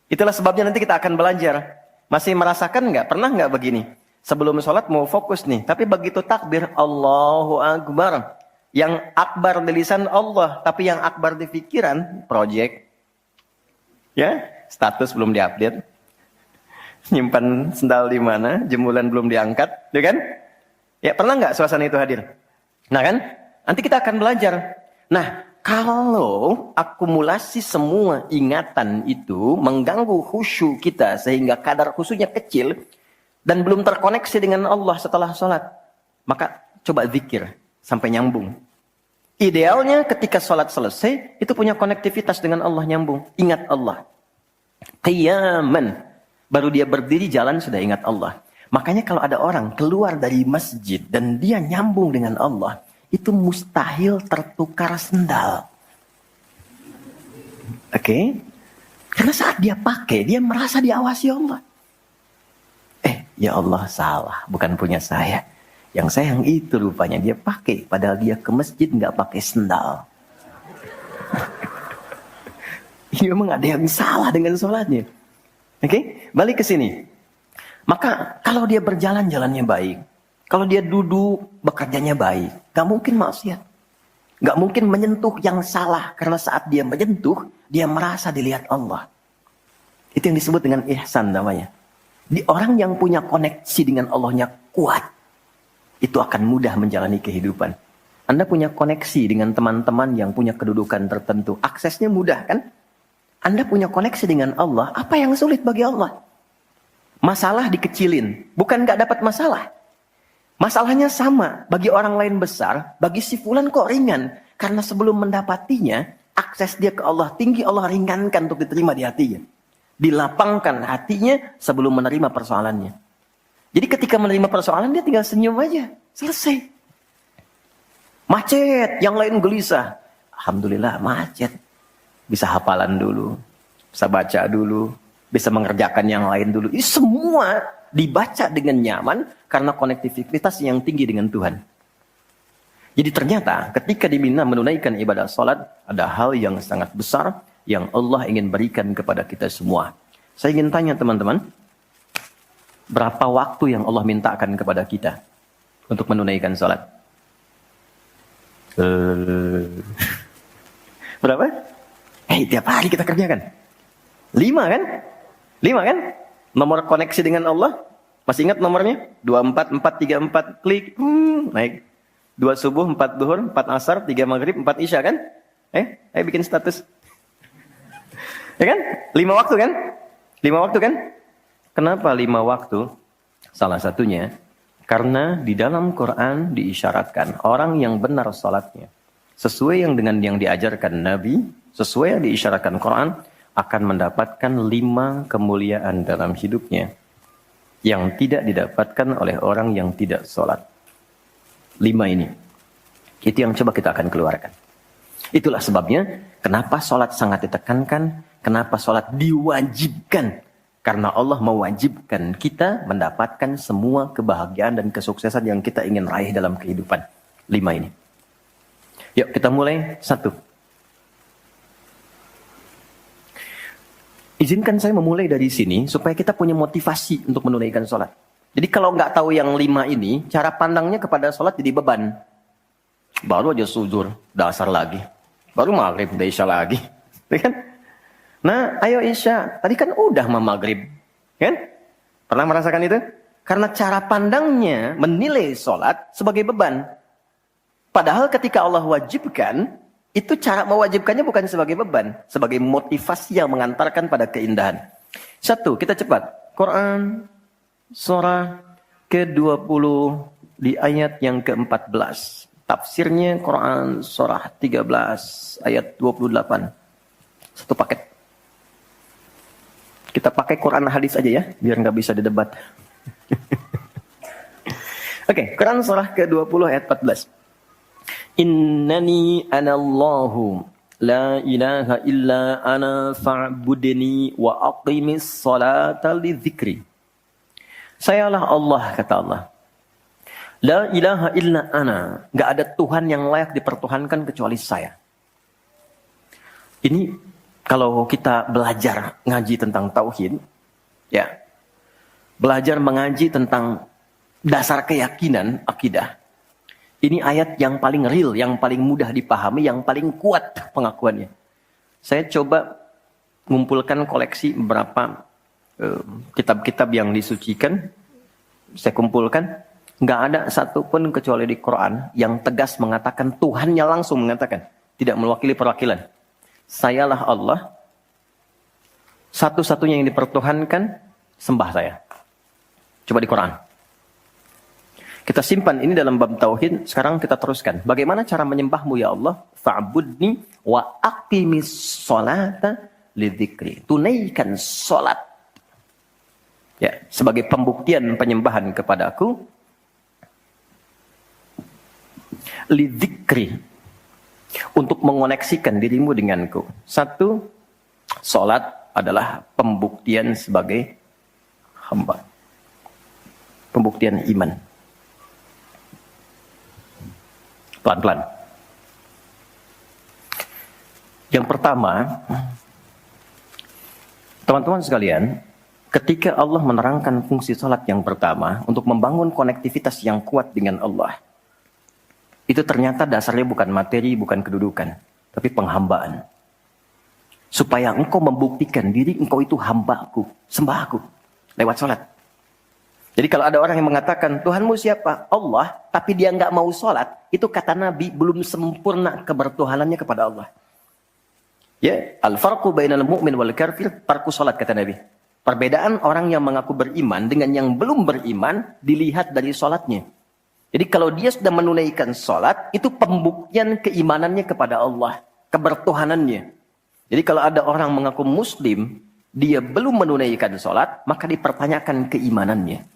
Itulah sebabnya nanti kita akan belajar. Masih merasakan nggak? Pernah nggak begini? Sebelum sholat mau fokus nih. Tapi begitu takbir, Allahu Akbar. Yang akbar di lisan Allah. Tapi yang akbar di pikiran, project. Ya, status belum diupdate. Nyimpan sendal di mana? Jemuran belum diangkat. Ya kan? Ya, pernah nggak suasana itu hadir? Nah kan, nanti kita akan belajar. Nah, kalau akumulasi semua ingatan itu mengganggu khusyuk kita sehingga kadar khusyuknya kecil dan belum terkoneksi dengan Allah setelah sholat, maka coba zikir sampai nyambung. Idealnya ketika sholat selesai, itu punya konektivitas dengan Allah nyambung. Ingat Allah. Qiyaman. Baru dia berdiri jalan sudah ingat Allah. Makanya kalau ada orang keluar dari masjid dan dia nyambung dengan Allah, itu mustahil tertukar sendal. Oke? Karena saat dia pakai, dia merasa diawasi Allah. Ya Allah salah, bukan punya saya. Yang saya yang itu rupanya dia pakai, padahal dia ke masjid nggak pakai sendal. Ini memang ada yang salah dengan sholatnya. Oke? Balik ke sini. Maka kalau dia berjalan jalannya baik, kalau dia duduk bekerjanya baik, gak mungkin maksiat, gak mungkin menyentuh yang salah karena saat dia menyentuh dia merasa dilihat Allah. Itu yang disebut dengan ihsan namanya. Di orang yang punya koneksi dengan Allahnya kuat, itu akan mudah menjalani kehidupan. Anda punya koneksi dengan teman-teman yang punya kedudukan tertentu, aksesnya mudah kan? Anda punya koneksi dengan Allah, apa yang sulit bagi Allah? Masalah dikecilin, bukan gak dapat masalah. Masalahnya sama, bagi orang lain besar, bagi si fulan kok ringan. Karena sebelum mendapatinya, akses dia ke Allah tinggi, Allah ringankan untuk diterima di hatinya. Dilapangkan hatinya sebelum menerima persoalannya. Jadi ketika menerima persoalan, dia tinggal senyum aja, selesai. Macet, yang lain gelisah. Alhamdulillah macet. Bisa hafalan dulu, bisa baca dulu, bisa mengerjakan yang lain dulu. Ini semua dibaca dengan nyaman karena konektivitas yang tinggi dengan Tuhan. Jadi ternyata ketika diminta menunaikan ibadah salat, ada hal yang sangat besar yang Allah ingin berikan kepada kita semua. Saya ingin tanya teman-teman, berapa waktu yang Allah mintakan kepada kita untuk menunaikan salat? Berapa? Tiap hari kita kerjakan. 5 kan? 5 kan? Nomor koneksi dengan Allah. Masih ingat nomornya? 24434 klik. Naik. 2 subuh, 4 duhur, 4 asar, 3 maghrib, 4 isya kan? Ayo bikin status. Ya kan? 5 waktu kan? 5 waktu kan? Kenapa 5 waktu? Salah satunya, karena di dalam Quran diisyaratkan orang yang benar salatnya, sesuai yang dengan yang diajarkan Nabi, sesuai yang diisyaratkan Quran, akan mendapatkan 5 kemuliaan dalam hidupnya yang tidak didapatkan oleh orang yang tidak sholat. 5 ini. Itu yang coba kita akan keluarkan. Itulah sebabnya kenapa sholat sangat ditekankan, kenapa sholat diwajibkan. Karena Allah mewajibkan kita mendapatkan semua kebahagiaan dan kesuksesan yang kita ingin raih dalam kehidupan. 5 ini. Yuk kita mulai. 1. Izinkan saya memulai dari sini supaya kita punya motivasi untuk menunaikan sholat. Jadi kalau nggak tahu yang 5 ini, cara pandangnya kepada sholat jadi beban. Baru aja zuhur, dasar lagi. Baru maghrib, udah isya lagi. Ya kan? Nah, ayo isya. Tadi kan udah mau maghrib. Kan? Pernah merasakan itu? Karena cara pandangnya menilai sholat sebagai beban. Padahal ketika Allah wajibkan, itu cara mewajibkannya bukan sebagai beban. Sebagai motivasi yang mengantarkan pada keindahan. Satu, kita cepat. Quran, surah ke-20 di ayat yang ke-14. Tafsirnya Quran surah 13 ayat 28. Satu paket. Kita pakai Quran hadis aja ya, biar nggak bisa didebat. Oke, Quran surah ke-20 ayat 14. Innani anallahu la ilaha illa ana fa'budni wa aqimis salata li dzikri. Sayalah Allah, kata Allah. La ilaha illa ana. Gak ada Tuhan yang layak dipertuhankan kecuali saya. Ini kalau kita belajar ngaji tentang tauhid, ya, belajar mengaji tentang dasar keyakinan, akidah. Ini ayat yang paling real, yang paling mudah dipahami, yang paling kuat pengakuannya. Saya coba mengumpulkan koleksi beberapa kitab-kitab yang disucikan. Saya kumpulkan. Nggak ada satupun kecuali di Quran yang tegas mengatakan, Tuhannya langsung mengatakan. Tidak mewakili perwakilan. Sayalah Allah. Satu-satunya yang dipertuhankan, sembah saya. Coba di Quran. Kita simpan ini dalam bab tauhid. Sekarang kita teruskan. Bagaimana cara menyembahmu ya Allah? Fa'budni wa aqimis sholata lidzikri. Tunaikan sholat. Ya, sebagai pembuktian penyembahan kepadaku. Lidzikri. Untuk mengoneksikan dirimu denganku. Satu, sholat adalah pembuktian sebagai hamba. Pembuktian iman. Pelan-pelan. Yang pertama, teman-teman sekalian, ketika Allah menerangkan fungsi sholat yang pertama untuk membangun konektivitas yang kuat dengan Allah, itu ternyata dasarnya bukan materi, bukan kedudukan, tapi penghambaan. Supaya engkau membuktikan diri engkau itu hambaku, sembahku, lewat sholat. Jadi kalau ada orang yang mengatakan, Tuhanmu siapa? Allah, tapi dia nggak mau sholat, itu kata Nabi belum sempurna kebertuhanannya kepada Allah. Ya, al-farqu bainal mu'min wal kafir tarku sholat, kata Nabi. Perbedaan orang yang mengaku beriman dengan yang belum beriman dilihat dari sholatnya. Jadi kalau dia sudah menunaikan sholat, itu pembuktian keimanannya kepada Allah, kebertuhanannya. Jadi kalau ada orang mengaku muslim, dia belum menunaikan sholat, maka dipertanyakan keimanannya.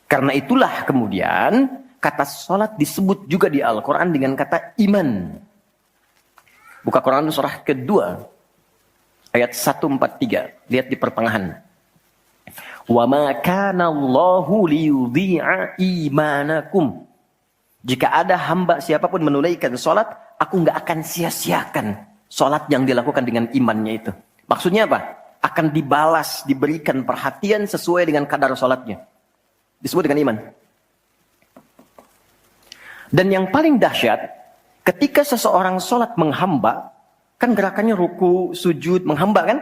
Karena itulah kemudian kata sholat disebut juga di Al-Quran dengan kata iman. Buka Quran surah kedua, ayat 143. Lihat di pertengahan. Wa ma kana Allahu liyudhi'a imanakum. Jika ada hamba siapapun menunaikan sholat, aku nggak akan sia-siakan sholat yang dilakukan dengan imannya itu. Maksudnya apa? Akan dibalas, diberikan perhatian sesuai dengan kadar sholatnya. Disebut dengan iman. Dan yang paling dahsyat, ketika seseorang sholat menghamba, kan gerakannya ruku, sujud, menghamba kan?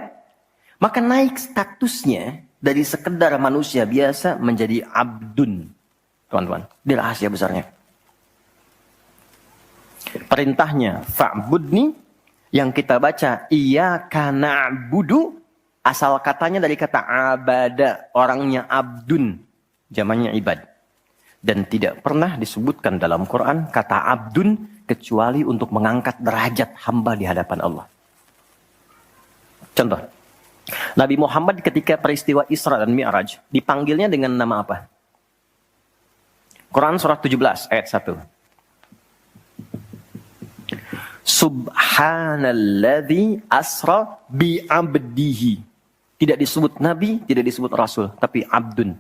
Maka naik statusnya dari sekedar manusia biasa menjadi abdun. Teman-teman, ini rahasia besarnya. Perintahnya, fa'budni, yang kita baca, iyyaka na'budu, asal katanya dari kata abada, orangnya abdun, jamannya ibad. Dan tidak pernah disebutkan dalam Quran kata abdun, kecuali untuk mengangkat derajat hamba di hadapan Allah. Contoh. Nabi Muhammad ketika peristiwa Isra dan Mi'raj dipanggilnya dengan nama apa? Quran surah 17 ayat 1. Subhanalladzi asra bi'abdihi. Tidak disebut nabi, tidak disebut rasul, tapi abdun.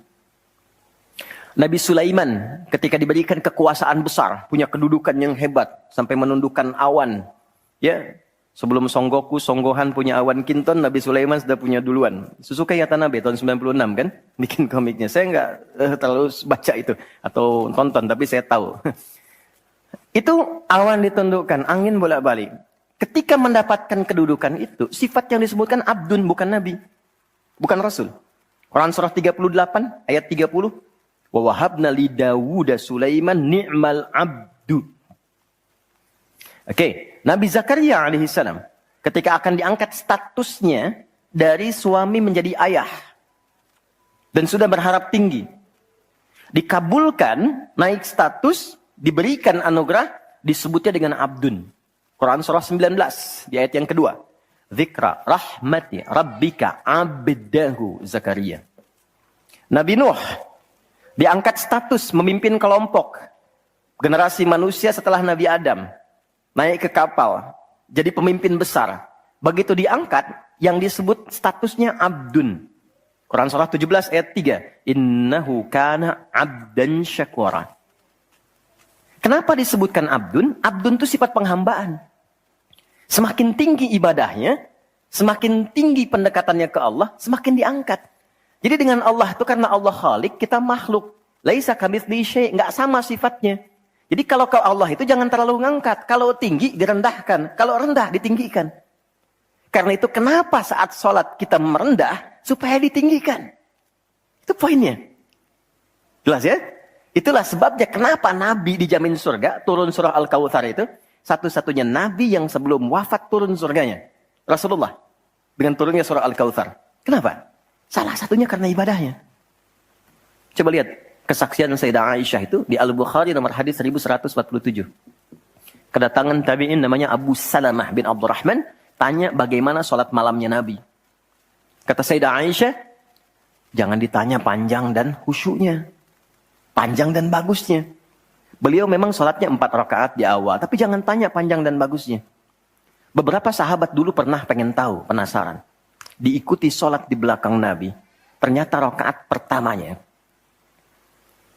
Nabi Sulaiman ketika diberikan kekuasaan besar, punya kedudukan yang hebat sampai menundukkan awan. Ya, sebelum Songgohan punya awan kinton, Nabi Sulaiman sudah punya duluan. Suzuka Yatanbe tahun 96 kan, bikin komiknya. Saya nggak terlalu baca itu atau tonton, tapi saya tahu. Itu awan ditundukkan, angin bolak-balik. Ketika mendapatkan kedudukan itu, sifat yang disebutkan abdun, bukan nabi. Bukan rasul. Quran surah 38 ayat 30. Wa wahabna li Dawuda Sulaiman ni'mal abdu. Oke, Nabi Zakaria alaihissalam ketika akan diangkat statusnya dari suami menjadi ayah dan sudah berharap tinggi. Dikabulkan, naik status, diberikan anugerah, disebutnya dengan abdun. Quran surah 19 di ayat yang kedua. Zikra rahmati rabbika abdahu Zakaria. Nabi Nuh diangkat status memimpin kelompok generasi manusia setelah Nabi Adam. Naik ke kapal, jadi pemimpin besar. Begitu diangkat, yang disebut statusnya abdun. Quran surah 17 ayat 3. Innahu kana abdan syakura. Kenapa disebutkan abdun? Abdun itu sifat penghambaan. Semakin tinggi ibadahnya, semakin tinggi pendekatannya ke Allah, semakin diangkat. Jadi dengan Allah itu karena Allah Khalik, kita makhluk. Laisa kamitslihi syai', enggak sama sifatnya. Jadi kalau ke Allah itu jangan terlalu ngangkat. Kalau tinggi direndahkan, kalau rendah ditinggikan. Karena itu kenapa saat sholat kita merendah supaya ditinggikan. Itu poinnya. Jelas ya? Itulah sebabnya kenapa Nabi dijamin surga, turun surah Al-Kautsar itu. Satu-satunya Nabi yang sebelum wafat turun surganya. Rasulullah. Dengan turunnya surah Al-Kautsar. Kenapa? Salah satunya karena ibadahnya. Coba lihat kesaksian Sayyidah Aisyah itu di Al-Bukhari nomor hadis 1147. Kedatangan tabi'in namanya Abu Salamah bin Abdurrahman. Tanya bagaimana sholat malamnya Nabi. Kata Sayyidah Aisyah, jangan ditanya panjang dan khusyuknya. Panjang dan bagusnya. Beliau memang sholatnya 4 rakaat di awal. Tapi jangan tanya panjang dan bagusnya. Beberapa sahabat dulu pernah pengen tahu, penasaran. Diikuti sholat di belakang Nabi. Ternyata rakaat pertamanya.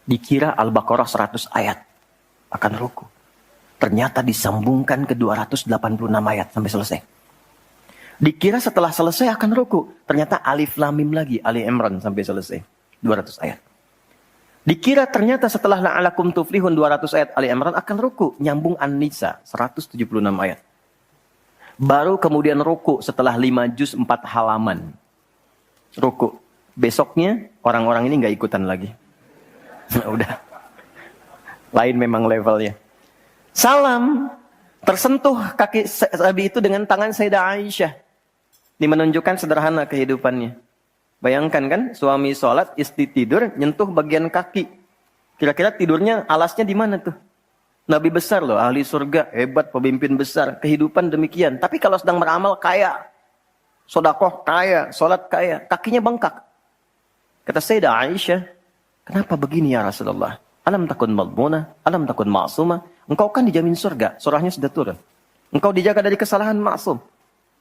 Dikira Al-Baqarah 100 ayat. Akan ruku. Ternyata disambungkan ke 286 ayat sampai selesai. Dikira setelah selesai akan ruku. Ternyata Alif Lam Mim lagi. Ali Imran sampai selesai. 200 ayat. Dikira ternyata setelah la'alakum tuflihun 200 ayat Ali Imran akan ruku. Nyambung An-Nisa 176 ayat. Baru kemudian ruku setelah 5 juz 4 halaman. Ruku. Besoknya orang-orang ini nggak ikutan lagi. Udah. Lain memang levelnya. Salam. Tersentuh kaki Nabi itu dengan tangan Sayyidah Aisyah. Ini menunjukkan sederhana kehidupannya. Bayangkan kan, suami sholat, istri tidur, nyentuh bagian kaki. Kira-kira tidurnya, alasnya di mana tuh? Nabi besar loh, ahli surga, hebat, pemimpin besar. Kehidupan demikian. Tapi kalau sedang beramal, kaya. Sodakoh, kaya. Sholat, kaya. Kakinya bengkak. Kata Sayyidah Aisyah, kenapa begini ya Rasulullah? Alam takun madmuna, alam takun ma'sumah. Engkau kan dijamin surga, surahnya sudah turun. Engkau dijaga dari kesalahan maksum.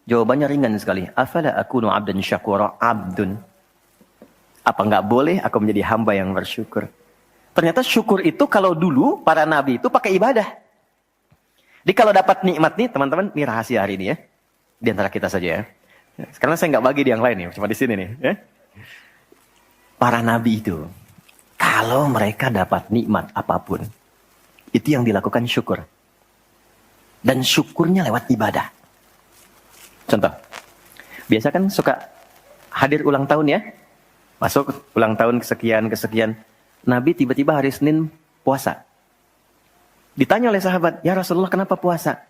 Jawabannya ringan sekali. Afala akunu abdan syakura abdun. Apa enggak boleh aku menjadi hamba yang bersyukur? Ternyata syukur itu kalau dulu para nabi itu pakai ibadah. Jadi kalau dapat nikmat nih teman-teman, ini rahasia hari ini ya. Di antara kita saja ya. Karena saya enggak bagi di yang lain nih, cuma di sini nih. Ya. Para nabi itu, kalau mereka dapat nikmat apapun, itu yang dilakukan syukur. Dan syukurnya lewat ibadah. Contoh, biasa kan suka hadir ulang tahun ya. Masuk ulang tahun kesekian. Nabi tiba-tiba hari Senin puasa. Ditanya oleh sahabat, ya Rasulullah kenapa puasa?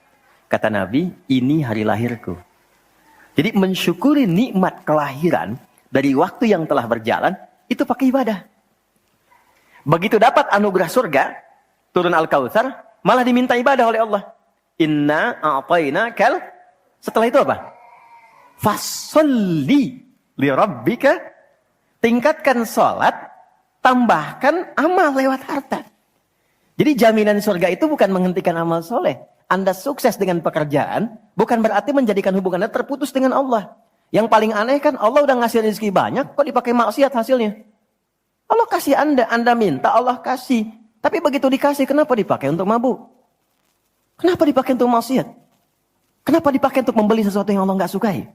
Kata Nabi, ini hari lahirku. Jadi mensyukuri nikmat kelahiran dari waktu yang telah berjalan, itu pakai ibadah. Begitu dapat anugerah surga, turun Al-Kautsar, malah diminta ibadah oleh Allah. Inna a'tainakal. Setelah itu apa? Fasolli li rabbika. Tingkatkan sholat, tambahkan amal lewat harta. Jadi jaminan surga itu bukan menghentikan amal soleh. Anda sukses dengan pekerjaan, bukan berarti menjadikan hubungan Anda terputus dengan Allah. Yang paling aneh kan Allah udah ngasih rezeki banyak, kok dipakai maksiat hasilnya? Allah kasih Anda minta, Allah kasih. Tapi begitu dikasih, kenapa dipakai untuk mabuk? Kenapa dipakai untuk maksiat? Kenapa dipakai untuk membeli sesuatu yang Allah nggak sukai?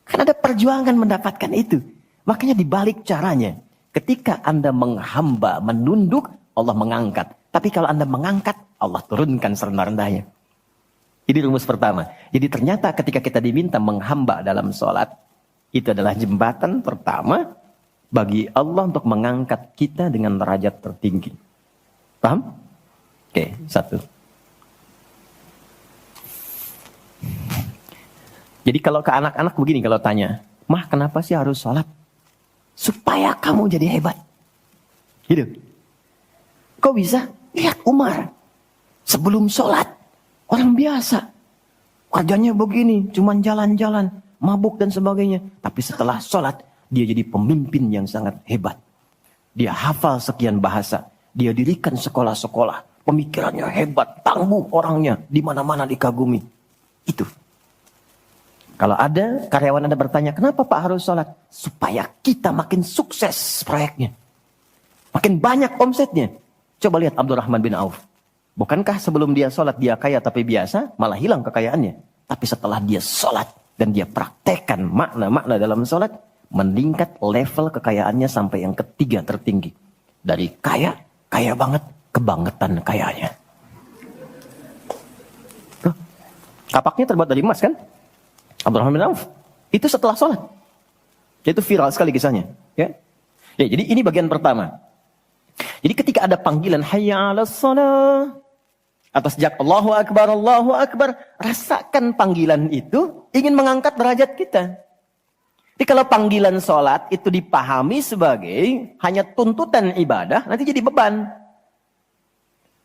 Kan ada perjuangan mendapatkan itu. Makanya dibalik caranya. Ketika Anda menghamba, menunduk, Allah mengangkat. Tapi kalau Anda mengangkat, Allah turunkan serendah-rendahnya. Ini rumus pertama. Jadi ternyata ketika kita diminta menghamba dalam sholat, itu adalah jembatan pertama bagi Allah untuk mengangkat kita dengan derajat tertinggi. Paham? Oke, satu. Jadi kalau ke anak-anak begini kalau tanya, Mah kenapa sih harus sholat? Supaya kamu jadi hebat. Gitu. Kok bisa? Lihat Umar. Sebelum sholat, orang biasa. Kerjanya begini, cuman jalan-jalan, mabuk dan sebagainya. Tapi setelah sholat, dia jadi pemimpin yang sangat hebat. Dia hafal sekian bahasa. Dia dirikan sekolah-sekolah. Pemikirannya hebat, tangguh orangnya. Di mana-mana dikagumi. Itu. Kalau ada karyawan Anda bertanya, kenapa Pak harus sholat? Supaya kita makin sukses proyeknya. Makin banyak omsetnya. Coba lihat Abdurrahman bin Auf. Bukankah sebelum dia sholat dia kaya tapi biasa, malah hilang kekayaannya. Tapi setelah dia sholat dan dia praktekkan makna-makna dalam sholat, meningkat level kekayaannya sampai yang ketiga tertinggi. Dari kaya banget, kebangetan kayanya. Tuh, kapaknya terbuat dari emas kan? Abdurrahman bin Auf. Itu setelah sholat. Itu viral sekali kisahnya. Ya, jadi ini bagian pertama. Jadi ketika ada panggilan hayya 'alas shalah, atau sejak Allahu Akbar, rasakan panggilan itu ingin mengangkat derajat kita. Jadi kalau panggilan sholat itu dipahami sebagai hanya tuntutan ibadah, nanti jadi beban.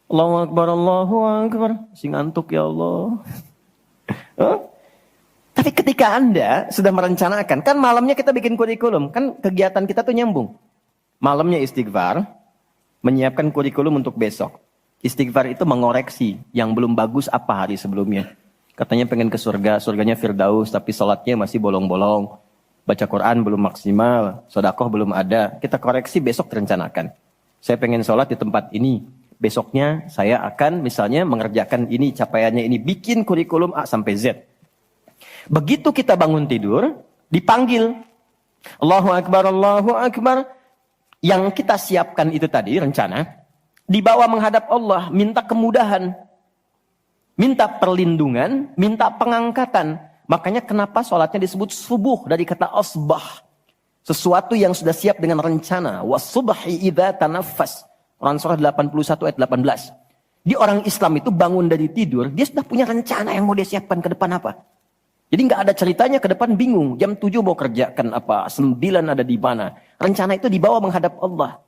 Allahu Akbar, si ngantuk ya Allah. Tapi ketika Anda sudah merencanakan, kan malamnya kita bikin kurikulum, kan kegiatan kita tuh nyambung. Malamnya istighfar, menyiapkan kurikulum untuk besok. Istighfar itu mengoreksi yang belum bagus apa hari sebelumnya. Katanya pengen ke surga, surganya Firdaus, tapi sholatnya masih bolong-bolong. Baca Quran belum maksimal, sedekah belum ada. Kita koreksi besok direncanakan. Saya pengen sholat di tempat ini. Besoknya saya akan misalnya mengerjakan ini, capaiannya ini. Bikin kurikulum A sampai Z. Begitu kita bangun tidur, dipanggil. Allahu Akbar. Yang kita siapkan itu tadi, rencana. Dibawa menghadap Allah, minta kemudahan. Minta perlindungan, minta pengangkatan. Makanya kenapa sholatnya disebut subuh dari kata asbah. Sesuatu yang sudah siap dengan rencana. Wasubhi idza tanaffas. Quran surah 81 ayat 18. Di orang Islam itu bangun dari tidur, dia sudah punya rencana yang mau dia siapkan ke depan apa. Jadi nggak ada ceritanya ke depan bingung. Jam 7 mau kerjakan apa, 9 ada di mana. Rencana itu dibawa menghadap Allah.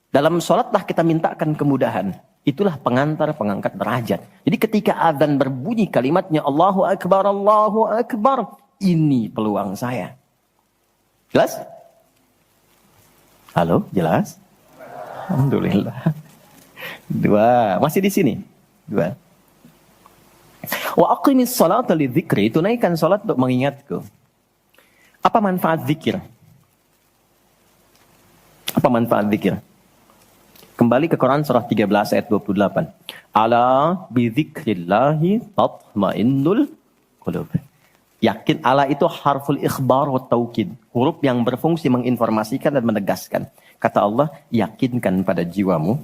Dalam sholatlah kita mintakan kemudahan. Itulah pengantar, pengangkat derajat. Jadi ketika azan berbunyi kalimatnya Allahu Akbar. Ini peluang saya. Jelas? Halo, jelas? Alhamdulillah. 2, masih di sini. 2. Wa aqimis salata lidzikri, tunaikan salat untuk mengingatku. Apa manfaat zikir? Apa manfaat zikir? Kembali ke Quran surah 13 ayat 28. Ala bidzikrillahi tatmainnul qulub. Yakin, ala itu harful ikhbar wa taukid. Huruf yang berfungsi menginformasikan dan menegaskan. Kata Allah, yakinkan pada jiwamu.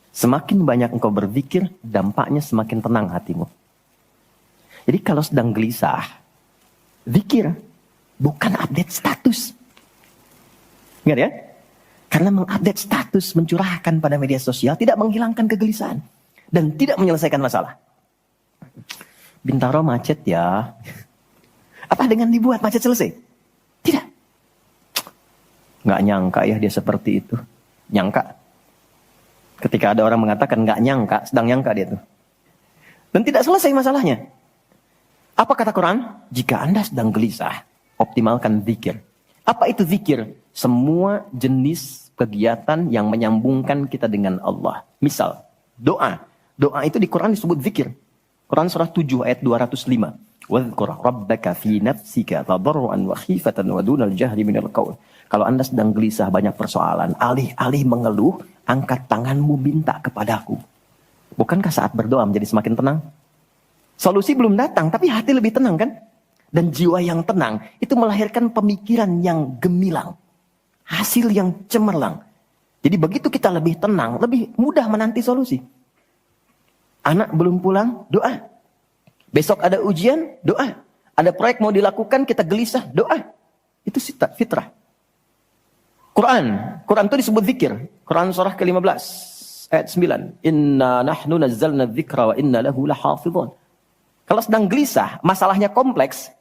Semakin banyak engkau berzikir, dampaknya semakin tenang hatimu. Jadi kalau sedang gelisah, zikir. Bukan update status. Ingat ya? Karena mengupdate status, mencurahkan pada media sosial, tidak menghilangkan kegelisahan. Dan tidak menyelesaikan masalah. Bintaro macet ya. Apa dengan dibuat macet selesai? Tidak. Nggak nyangka ya dia seperti itu. Nyangka. Ketika ada orang mengatakan nggak nyangka, sedang nyangka dia tuh. Dan tidak selesai masalahnya. Apa kata Quran? Jika Anda sedang gelisah, optimalkan zikir. Apa itu zikir? Semua jenis kegiatan yang menyambungkan kita dengan Allah. Misal, doa. Doa itu di Quran disebut zikir. Quran surah 7 ayat 205. Wadhkur rabbaka fi nafsika tadarruan wa khifatan wa dunal jahri minal qaul. Kalau Anda sedang gelisah banyak persoalan, alih-alih mengeluh, angkat tanganmu minta kepadaku. Bukankah saat berdoa menjadi semakin tenang? Solusi belum datang, tapi hati lebih tenang kan? Dan jiwa yang tenang itu melahirkan pemikiran yang gemilang. Hasil yang cemerlang. Jadi begitu kita lebih tenang, lebih mudah menanti solusi. Anak belum pulang, doa. Besok ada ujian, doa. Ada proyek mau dilakukan, kita gelisah, doa. Itu fitrah. Quran itu disebut zikir. Quran surah ke-15 ayat 9. Inna nahnu nazzalna dzikra wa inna lahu lahafizun. Kalau sedang gelisah, masalahnya kompleks,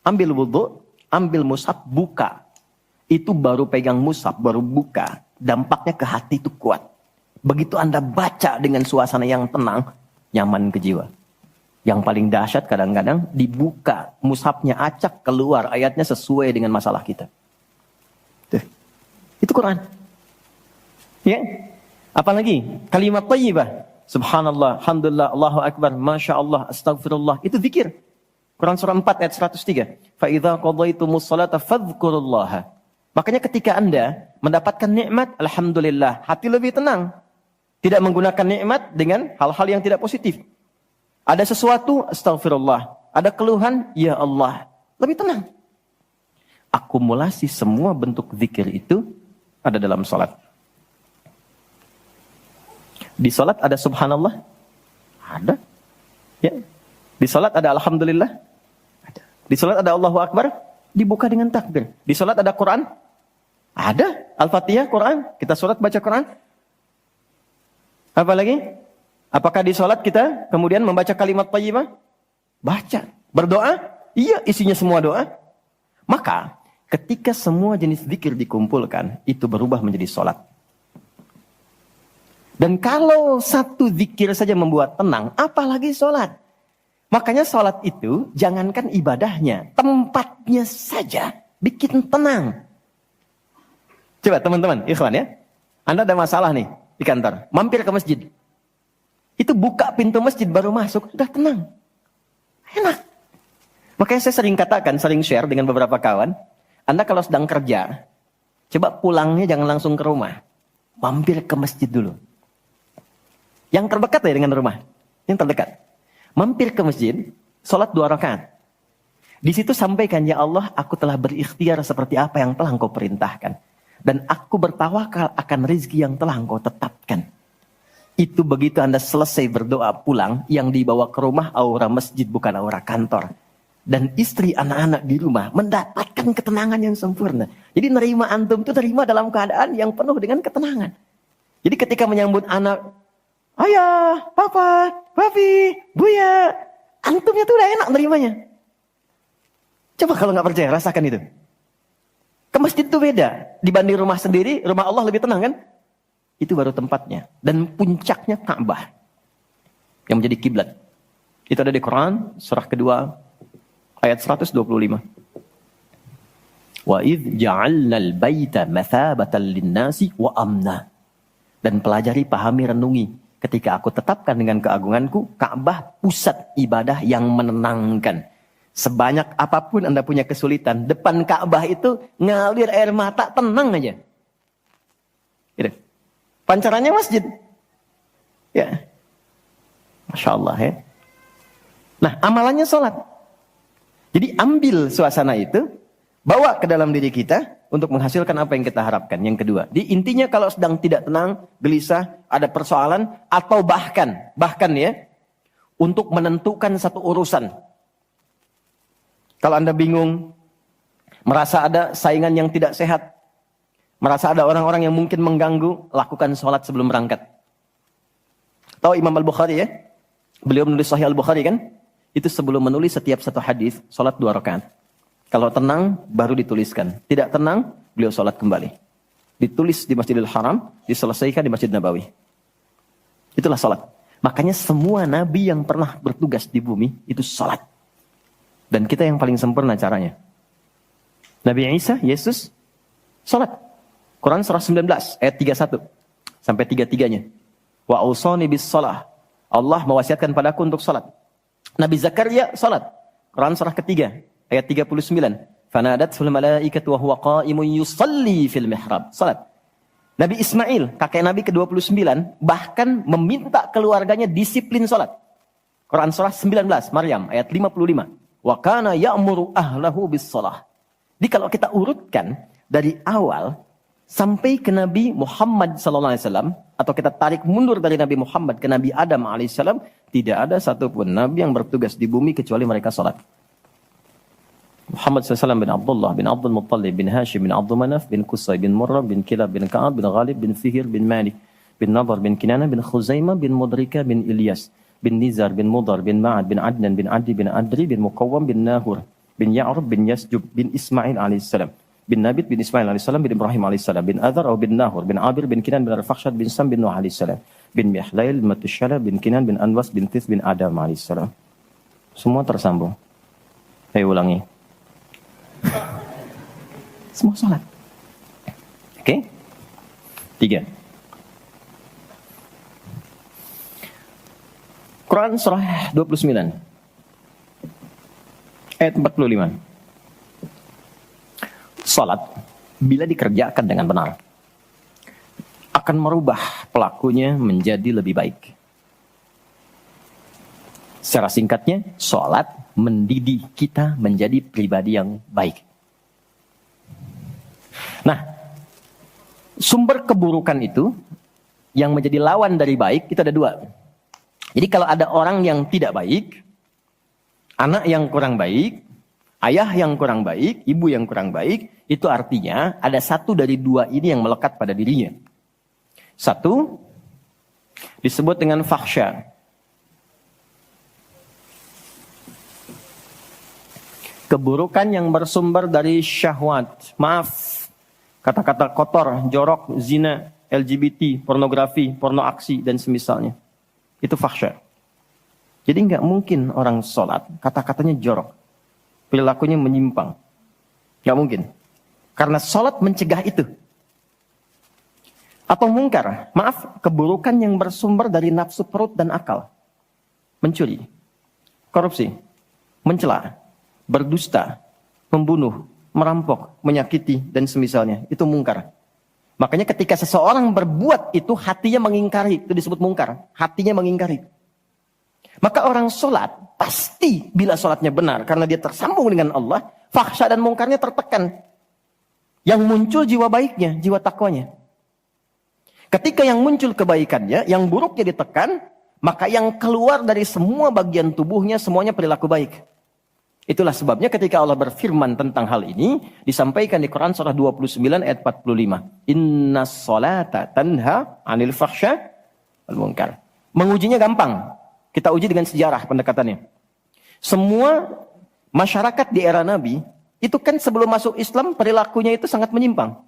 ambil wudu, ambil mushaf, buka. Itu baru pegang mushaf, baru buka. Dampaknya ke hati itu kuat. Begitu Anda baca dengan suasana yang tenang, nyaman ke jiwa. Yang paling dahsyat kadang-kadang dibuka, mushafnya acak, keluar ayatnya sesuai dengan masalah kita. Tuh. Itu Quran. Ya. Apalagi kalimat thayyibah. Subhanallah, alhamdulillah, Allahu akbar, masya Allah, astagfirullah. Itu zikir. Quran surah 4 ayat 103. Fa idza qadaytumus salata fadhkurullaha. Makanya ketika Anda mendapatkan nikmat, alhamdulillah, hati lebih tenang. Tidak menggunakan nikmat dengan hal-hal yang tidak positif. Ada sesuatu, astagfirullah. Ada keluhan, ya Allah. Lebih tenang. Akumulasi semua bentuk zikir itu ada dalam salat. Di salat ada subhanallah? Ada. Ya. Di salat ada alhamdulillah? Ada. Di salat ada Allahu akbar? Dibuka dengan takbir. Di salat ada Quran? Ada. Al-Fatihah, Quran. Kita salat baca Quran. Apa lagi? Apakah di salat kita kemudian membaca kalimat thayyibah? Baca. Berdoa? Iya, isinya semua doa. Maka ketika semua jenis zikir dikumpulkan, itu berubah menjadi salat. Dan kalau satu zikir saja membuat tenang, apalagi sholat. Makanya sholat itu, jangankan ibadahnya, tempatnya saja bikin tenang. Coba teman-teman, ikhwan ya. Anda ada masalah nih di kantor, mampir ke masjid. Itu buka pintu masjid baru masuk, udah tenang. Enak. Makanya saya sering katakan, sering share dengan beberapa kawan. Anda kalau sedang kerja, coba pulangnya jangan langsung ke rumah. Mampir ke masjid dulu. Yang terdekat ya dengan rumah. Yang terdekat. Mampir ke masjid, sholat 2 rakaat. Di situ sampaikan, ya Allah, aku telah berikhtiar seperti apa yang telah Engkau perintahkan. Dan aku bertawakal akan rezeki yang telah Engkau tetapkan. Itu begitu Anda selesai berdoa pulang, yang dibawa ke rumah aura masjid bukan aura kantor. Dan istri anak-anak di rumah mendapatkan ketenangan yang sempurna. Jadi nerima antum itu nerima dalam keadaan yang penuh dengan ketenangan. Jadi ketika menyambut anak, ayah, papa, papi, buya. Antumnya tuh udah enak nerimanya. Coba kalau nggak percaya, rasakan itu. Ke masjid tuh beda. Dibanding rumah sendiri, rumah Allah lebih tenang kan? Itu baru tempatnya. Dan puncaknya Ka'bah. Yang menjadi kiblat. Itu ada di Quran, surah kedua, ayat 125. Wa idh ja'alnal baita mathabatan linnasi wa amna. Dan pelajari, pahami, renungi. Ketika aku tetapkan dengan keagunganku, Ka'bah pusat ibadah yang menenangkan. Sebanyak apapun Anda punya kesulitan, depan Ka'bah itu ngalir air mata, tenang aja. Gitu. Pancarannya masjid. Ya. Masya Allah ya. Nah, amalannya sholat. Jadi ambil suasana itu, bawa ke dalam diri kita, untuk menghasilkan apa yang kita harapkan. Yang kedua, di intinya kalau sedang tidak tenang, gelisah, ada persoalan, atau bahkan ya, untuk menentukan satu urusan. Kalau Anda bingung, merasa ada saingan yang tidak sehat, merasa ada orang-orang yang mungkin mengganggu, lakukan sholat sebelum berangkat. Tahu Imam Al-Bukhari ya? Beliau menulis Sahih Al-Bukhari kan? Itu sebelum menulis setiap satu hadis, sholat 2 rakaat. Kalau tenang, baru dituliskan. Tidak tenang, beliau sholat kembali. Ditulis di Masjidil Haram, diselesaikan di Masjid Nabawi. Itulah sholat. Makanya semua nabi yang pernah bertugas di bumi, itu sholat. Dan kita yang paling sempurna caranya. Nabi Isa, Yesus, sholat. Quran surah 19, ayat 31. Sampai 33-nya. Wa awsani bis sholah. Allah mewasiatkan padaku untuk sholat. Nabi Zakaria, sholat. Quran surah ketiga. Ayat 39. Fanadatul malaikatu wa huwa qa'imun yusalli fil mihrab. Salat. Nabi Ismail, kakek Nabi ke-29, bahkan meminta keluarganya disiplin salat. Quran surah 19, Maryam ayat 55. Wa kana ya'muru ahlahu bis shalah. Jadi kalau kita urutkan dari awal, sampai ke Nabi Muhammad SAW, atau kita tarik mundur dari Nabi Muhammad ke Nabi Adam alaihissalam, tidak ada satupun Nabi yang bertugas di bumi kecuali mereka salat. Muhammad SAW bin Abdullah bin Abdul Muttalib bin Hashim bin Abdul Manaf bin Qusay bin Murrah bin Kilab bin Ka'ab bin Ghalib bin Fihir bin Malik bin Nadar bin Kinana bin Khuzaimah bin Mudrika bin Ilyas bin Nizar bin Mudar bin Ma'ad bin Adnan bin Adi bin Adri bin Muqawwam bin Nahur bin Ya'rub bin Yasjub bin Ismail alaihissalam bin Nabit bin Ismail alaihissalam bin Ibrahim alaihissalam bin Adhar bin Nahur bin Abir bin Kinan bin Arfakhshad bin Sam bin Nuh alaihissalam bin Mihlail bin Matushala bin Kinan bin Anwas bin Tith bin Adam alaihissalam. Semua tersambung. Saya ulangi. Semua salat. Oke? 3. Quran surah 29 ayat 45. Salat bila dikerjakan dengan benar akan merubah pelakunya menjadi lebih baik. Secara singkatnya, salat mendidik kita menjadi pribadi yang baik. Nah, sumber keburukan itu yang menjadi lawan dari baik itu ada 2. Jadi kalau ada orang yang tidak baik, anak yang kurang baik, ayah yang kurang baik, ibu yang kurang baik, itu artinya ada 1 dari 2 ini yang melekat pada dirinya. 1 disebut dengan fakhsya. Keburukan yang bersumber dari syahwat. Maaf, kata-kata kotor, jorok, zina, LGBT, pornografi, porno aksi, dan semisalnya. Itu fakhsya. Jadi nggak mungkin orang sholat, kata-katanya jorok. Perilakunya menyimpang. Nggak mungkin. Karena sholat mencegah itu. Atau mungkar. Maaf, keburukan yang bersumber dari nafsu perut dan akal. Mencuri, korupsi, mencela, berdusta, membunuh, merampok, menyakiti, dan semisalnya. Itu mungkar. Makanya ketika seseorang berbuat itu, hatinya mengingkari. Itu disebut mungkar. Hatinya mengingkari. Maka orang sholat, pasti bila sholatnya benar, karena dia tersambung dengan Allah, fakhsya dan mungkarnya tertekan. Yang muncul jiwa baiknya, jiwa takwanya. Ketika yang muncul kebaikannya, yang buruknya ditekan, maka yang keluar dari semua bagian tubuhnya, semuanya perilaku baik. Itulah sebabnya ketika Allah berfirman tentang hal ini, disampaikan di Quran surah 29 ayat 45. Innas sholata tanha anil fakhsya wal munkar. Mengujinya gampang. Kita uji dengan sejarah pendekatannya. Semua masyarakat di era Nabi, itu kan sebelum masuk Islam, perilakunya itu sangat menyimpang.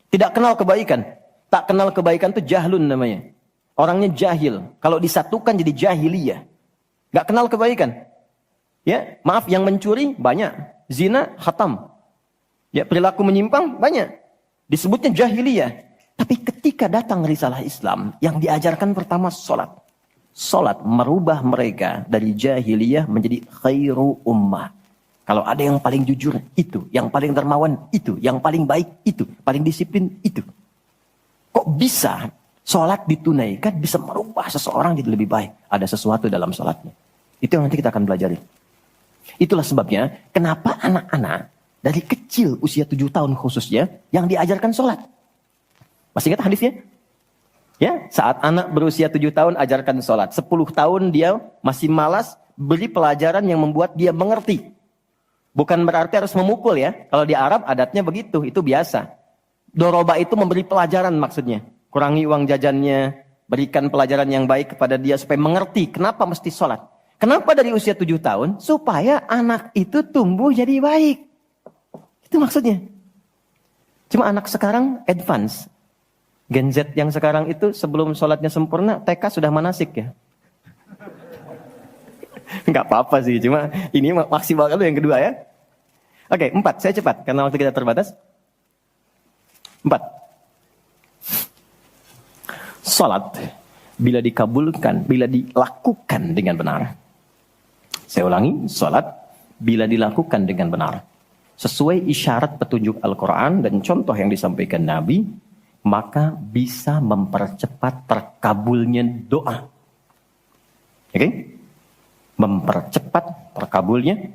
Tidak kenal kebaikan. Tak kenal kebaikan itu jahlun namanya. Orangnya jahil. Kalau disatukan jadi jahiliyah. Gak kenal kebaikan. Ya, maaf, yang mencuri banyak, zina khatam. Ya, perilaku menyimpang banyak. Disebutnya jahiliyah. Tapi ketika datang risalah Islam, yang diajarkan pertama salat. Salat merubah mereka dari jahiliyah menjadi khairu ummah. Kalau ada yang paling jujur, itu. Yang paling dermawan, itu. Yang paling baik, itu. Paling disiplin, itu. Kok bisa salat ditunaikan bisa merubah seseorang jadi lebih baik? Ada sesuatu dalam salatnya. Itu yang nanti kita akan pelajari. Itulah sebabnya kenapa anak-anak dari kecil usia 7 tahun khususnya yang diajarkan sholat. Masih ingat hadisnya? Ya, saat anak berusia 7 tahun ajarkan sholat. 10 tahun dia masih malas, beri pelajaran yang membuat dia mengerti. Bukan berarti harus memukul ya. Kalau di Arab adatnya begitu, itu biasa. Doroba itu memberi pelajaran maksudnya. Kurangi uang jajannya, berikan pelajaran yang baik kepada dia supaya mengerti kenapa mesti sholat. Kenapa dari usia 7 tahun? Supaya anak itu tumbuh jadi baik. Itu maksudnya. Cuma anak sekarang advance. Gen Z yang sekarang itu sebelum sholatnya sempurna, TK sudah manasik ya. Enggak apa-apa sih, cuma ini maksimal dulu yang kedua ya. Oke, 4, saya cepat karena waktu kita terbatas. 4. Sholat bila dikabulkan, bila dilakukan dengan benar. Saya ulangi, sholat bila dilakukan dengan benar. Sesuai isyarat petunjuk Al-Quran dan contoh yang disampaikan Nabi, maka bisa mempercepat terkabulnya doa. Oke? Mempercepat terkabulnya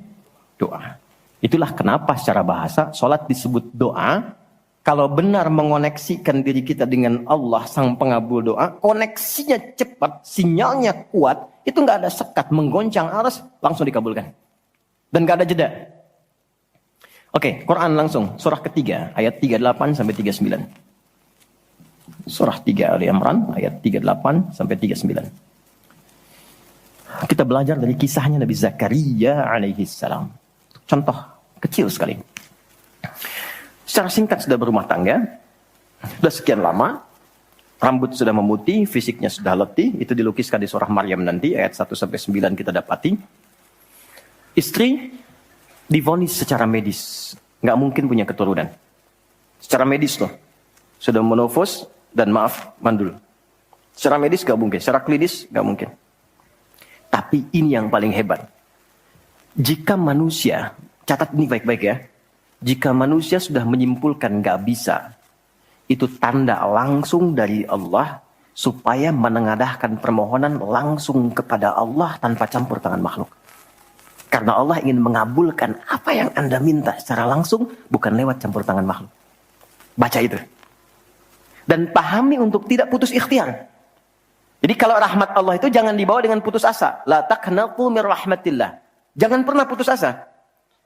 doa. Itulah kenapa secara bahasa sholat disebut doa, Kalau benar mengoneksikan diri kita dengan Allah sang pengabul doa, koneksinya cepat, sinyalnya kuat, itu nggak ada sekat, menggoncang aras, langsung dikabulkan. Dan nggak ada jeda. Oke, Quran langsung, surah ketiga, ayat 38 sampai 39. Surah 3 Ali Imran, ayat 38 sampai 39. Kita belajar dari kisahnya Nabi Zakaria alaihi salam. Contoh kecil sekali. Secara singkat sudah berumah tangga, sudah sekian lama, rambut sudah memutih, fisiknya sudah letih, itu dilukiskan di surah Maryam nanti, ayat 1-9 kita dapati. Istri divonis secara medis, nggak mungkin punya keturunan. Secara medis loh, sudah menopause dan maaf, mandul. Secara medis nggak mungkin, secara klinis nggak mungkin. Tapi ini yang paling hebat. Jika manusia, catat ini baik-baik ya, jika manusia sudah menyimpulkan nggak bisa, itu tanda langsung dari Allah supaya menengadahkan permohonan langsung kepada Allah tanpa campur tangan makhluk. Karena Allah ingin mengabulkan apa yang Anda minta secara langsung, bukan lewat campur tangan makhluk. Baca itu. Dan pahami untuk tidak putus ikhtiar. Jadi kalau rahmat Allah itu jangan dibawa dengan putus asa. La taqnatu min rahmatillah. Jangan pernah putus asa.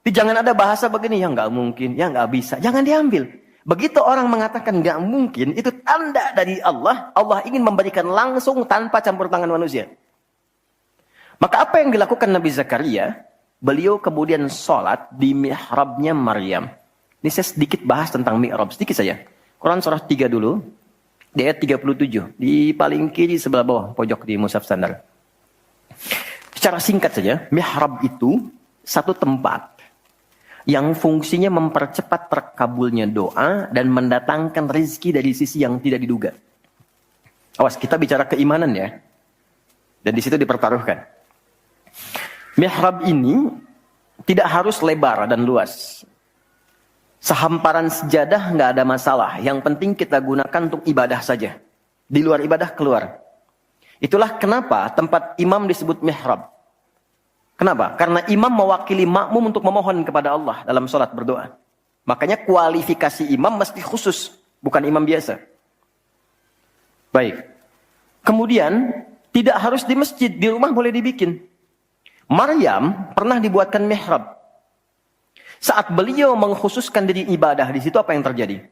Jangan ada bahasa begini, ya nggak mungkin, ya nggak bisa. Jangan diambil. Begitu orang mengatakan nggak mungkin, itu tanda dari Allah. Allah ingin memberikan langsung tanpa campur tangan manusia. Maka apa yang dilakukan Nabi Zakaria? Beliau kemudian sholat di mihrabnya Maryam. Ini saya sedikit bahas tentang mihrab, sedikit saja. Quran surah 3 dulu, di ayat 37. Di paling kiri sebelah bawah, pojok di mushaf standar. Secara singkat saja, mihrab itu satu tempat yang fungsinya mempercepat terkabulnya doa dan mendatangkan rezeki dari sisi yang tidak diduga. Awas, kita bicara keimanan ya. Dan di situ dipertaruhkan. Mihrab ini tidak harus lebar dan luas. Sehamparan sejadah nggak ada masalah. Yang penting kita gunakan untuk ibadah saja. Di luar ibadah keluar. Itulah kenapa tempat imam disebut mihrab. Kenapa? Karena imam mewakili makmum untuk memohon kepada Allah dalam sholat berdoa. Makanya kualifikasi imam mesti khusus, bukan imam biasa. Baik. Kemudian, tidak harus di masjid, di rumah boleh dibikin. Maryam pernah dibuatkan mihrab. Saat beliau mengkhususkan diri ibadah, di situ apa yang terjadi?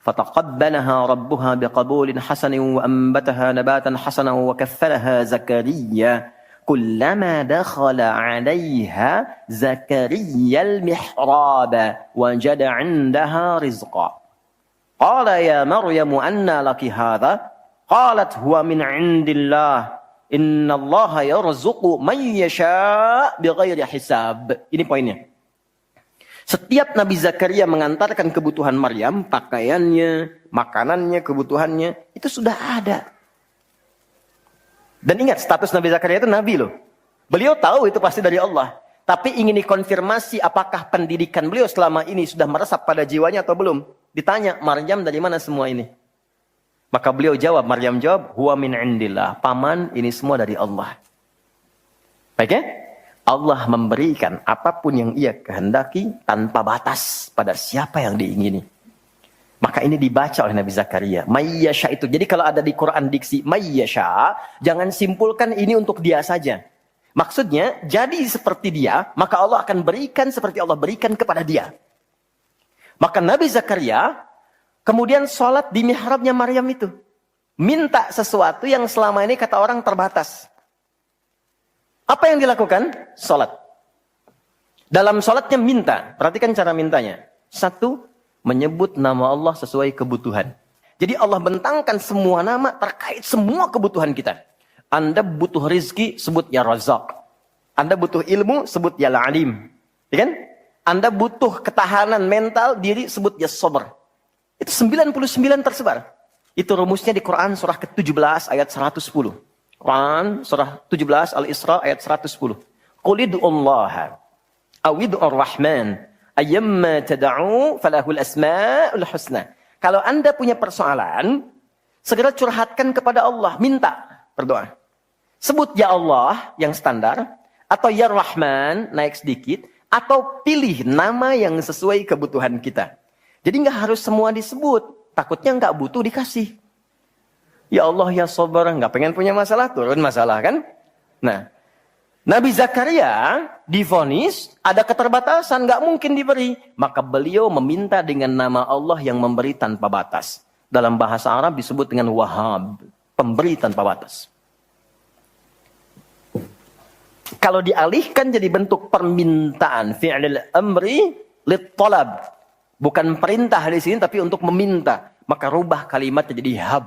Fataqabbalaha rabbuha biqabulin hasanin wa ambataha nabatan hasanan wa kaffalaha Zakaria. Kullama dakhala 'alayha Zakaria al-mihrab wajada 'indaha rizqa. Qala ya Maryam anna laki hadha? Qalat huwa min 'indillah. Innallaha yarzuqu man yasha' bighairi hisab. Ini poinnya. Setiap Nabi Zakaria mengantarkan kebutuhan Maryam, pakaiannya, makanannya, kebutuhannya, itu sudah ada. Dan ingat, status Nabi Zakaria itu Nabi loh. Beliau tahu itu pasti dari Allah. Tapi ingin dikonfirmasi apakah pendidikan beliau selama ini sudah meresap pada jiwanya atau belum. Ditanya, Maryam dari mana semua ini? Maka beliau jawab, Maryam jawab, huwa min indillah. Paman, ini semua dari Allah. Baik ya? Allah memberikan apapun yang ia kehendaki tanpa batas pada siapa yang diingini. Maka ini dibaca oleh Nabi Zakaria. Mayyasha itu. Jadi kalau ada di Quran diksi mayyasha, jangan simpulkan ini untuk dia saja. Maksudnya, jadi seperti dia, maka Allah akan berikan seperti Allah berikan kepada dia. Maka Nabi Zakaria kemudian sholat di mihrabnya Maryam itu. Minta sesuatu yang selama ini kata orang terbatas. Apa yang dilakukan? Sholat. Dalam sholatnya minta. Perhatikan cara mintanya. Satu, menyebut nama Allah sesuai kebutuhan. Jadi Allah bentangkan semua nama terkait semua kebutuhan kita. Anda butuh rizki, sebut ya Razak. Anda butuh ilmu, sebut ya Alim. Ya kan? Anda butuh ketahanan mental diri, sebut ya Sabar. Itu 99 tersebar. Itu rumusnya di Quran surah ke-17 ayat 110. Quran surah 17 Al-Isra ayat 110. Qul id'ullaha awid'ur rahman. Ayyamma tada'u falahul asma'ul husna. Kalau Anda punya persoalan, segera curhatkan kepada Allah, minta, berdoa. Sebut ya Allah yang standar, atau ya Rahman, naik sedikit, atau pilih nama yang sesuai kebutuhan kita. Jadi nggak harus semua disebut. Takutnya nggak butuh dikasih. Ya Allah ya Sabar, nggak pengen punya masalah, turun masalah kan? Nah, Nabi Zakaria divonis ada keterbatasan, nggak mungkin diberi. Maka beliau meminta dengan nama Allah yang memberi tanpa batas. Dalam bahasa Arab disebut dengan Wahhab, pemberi tanpa batas. Kalau dialihkan jadi bentuk permintaan, fi'lil amri lit talab. Bukan perintah di sini tapi untuk meminta. Maka rubah kalimatnya jadi hab.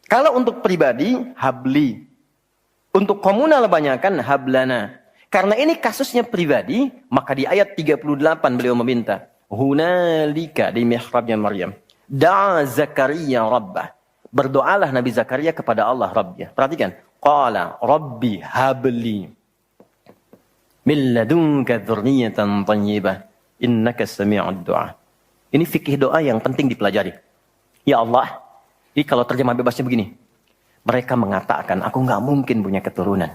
Kalau untuk pribadi, habli. Untuk komunal banyakkan hablana. Karena ini kasusnya pribadi, maka di ayat 38 beliau meminta. Hunalika di mihrabnya Maryam. Da'a Zakaria Rabbah. Berdoalah Nabi Zakaria kepada Allah Rabbnya. Perhatikan. Qala Rabbi habli. Min ladunka dzurriyyatan thayyibah. Innaka sami'ud du'a. Ini fikih doa yang penting dipelajari. Ya Allah. Jadi kalau terjemah bebasnya begini. Mereka mengatakan, aku nggak mungkin punya keturunan.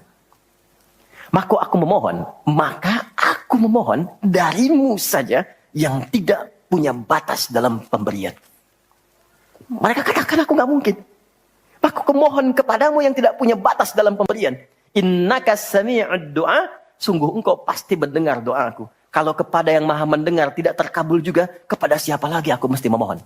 Maka aku memohon darimu saja yang tidak punya batas dalam pemberian. Mereka katakan aku nggak mungkin. Aku memohon kepadamu yang tidak punya batas dalam pemberian. Innaka sami'ud du'a. Sungguh engkau pasti mendengar doaku. Kalau kepada yang maha mendengar tidak terkabul juga, kepada siapa lagi aku mesti memohon?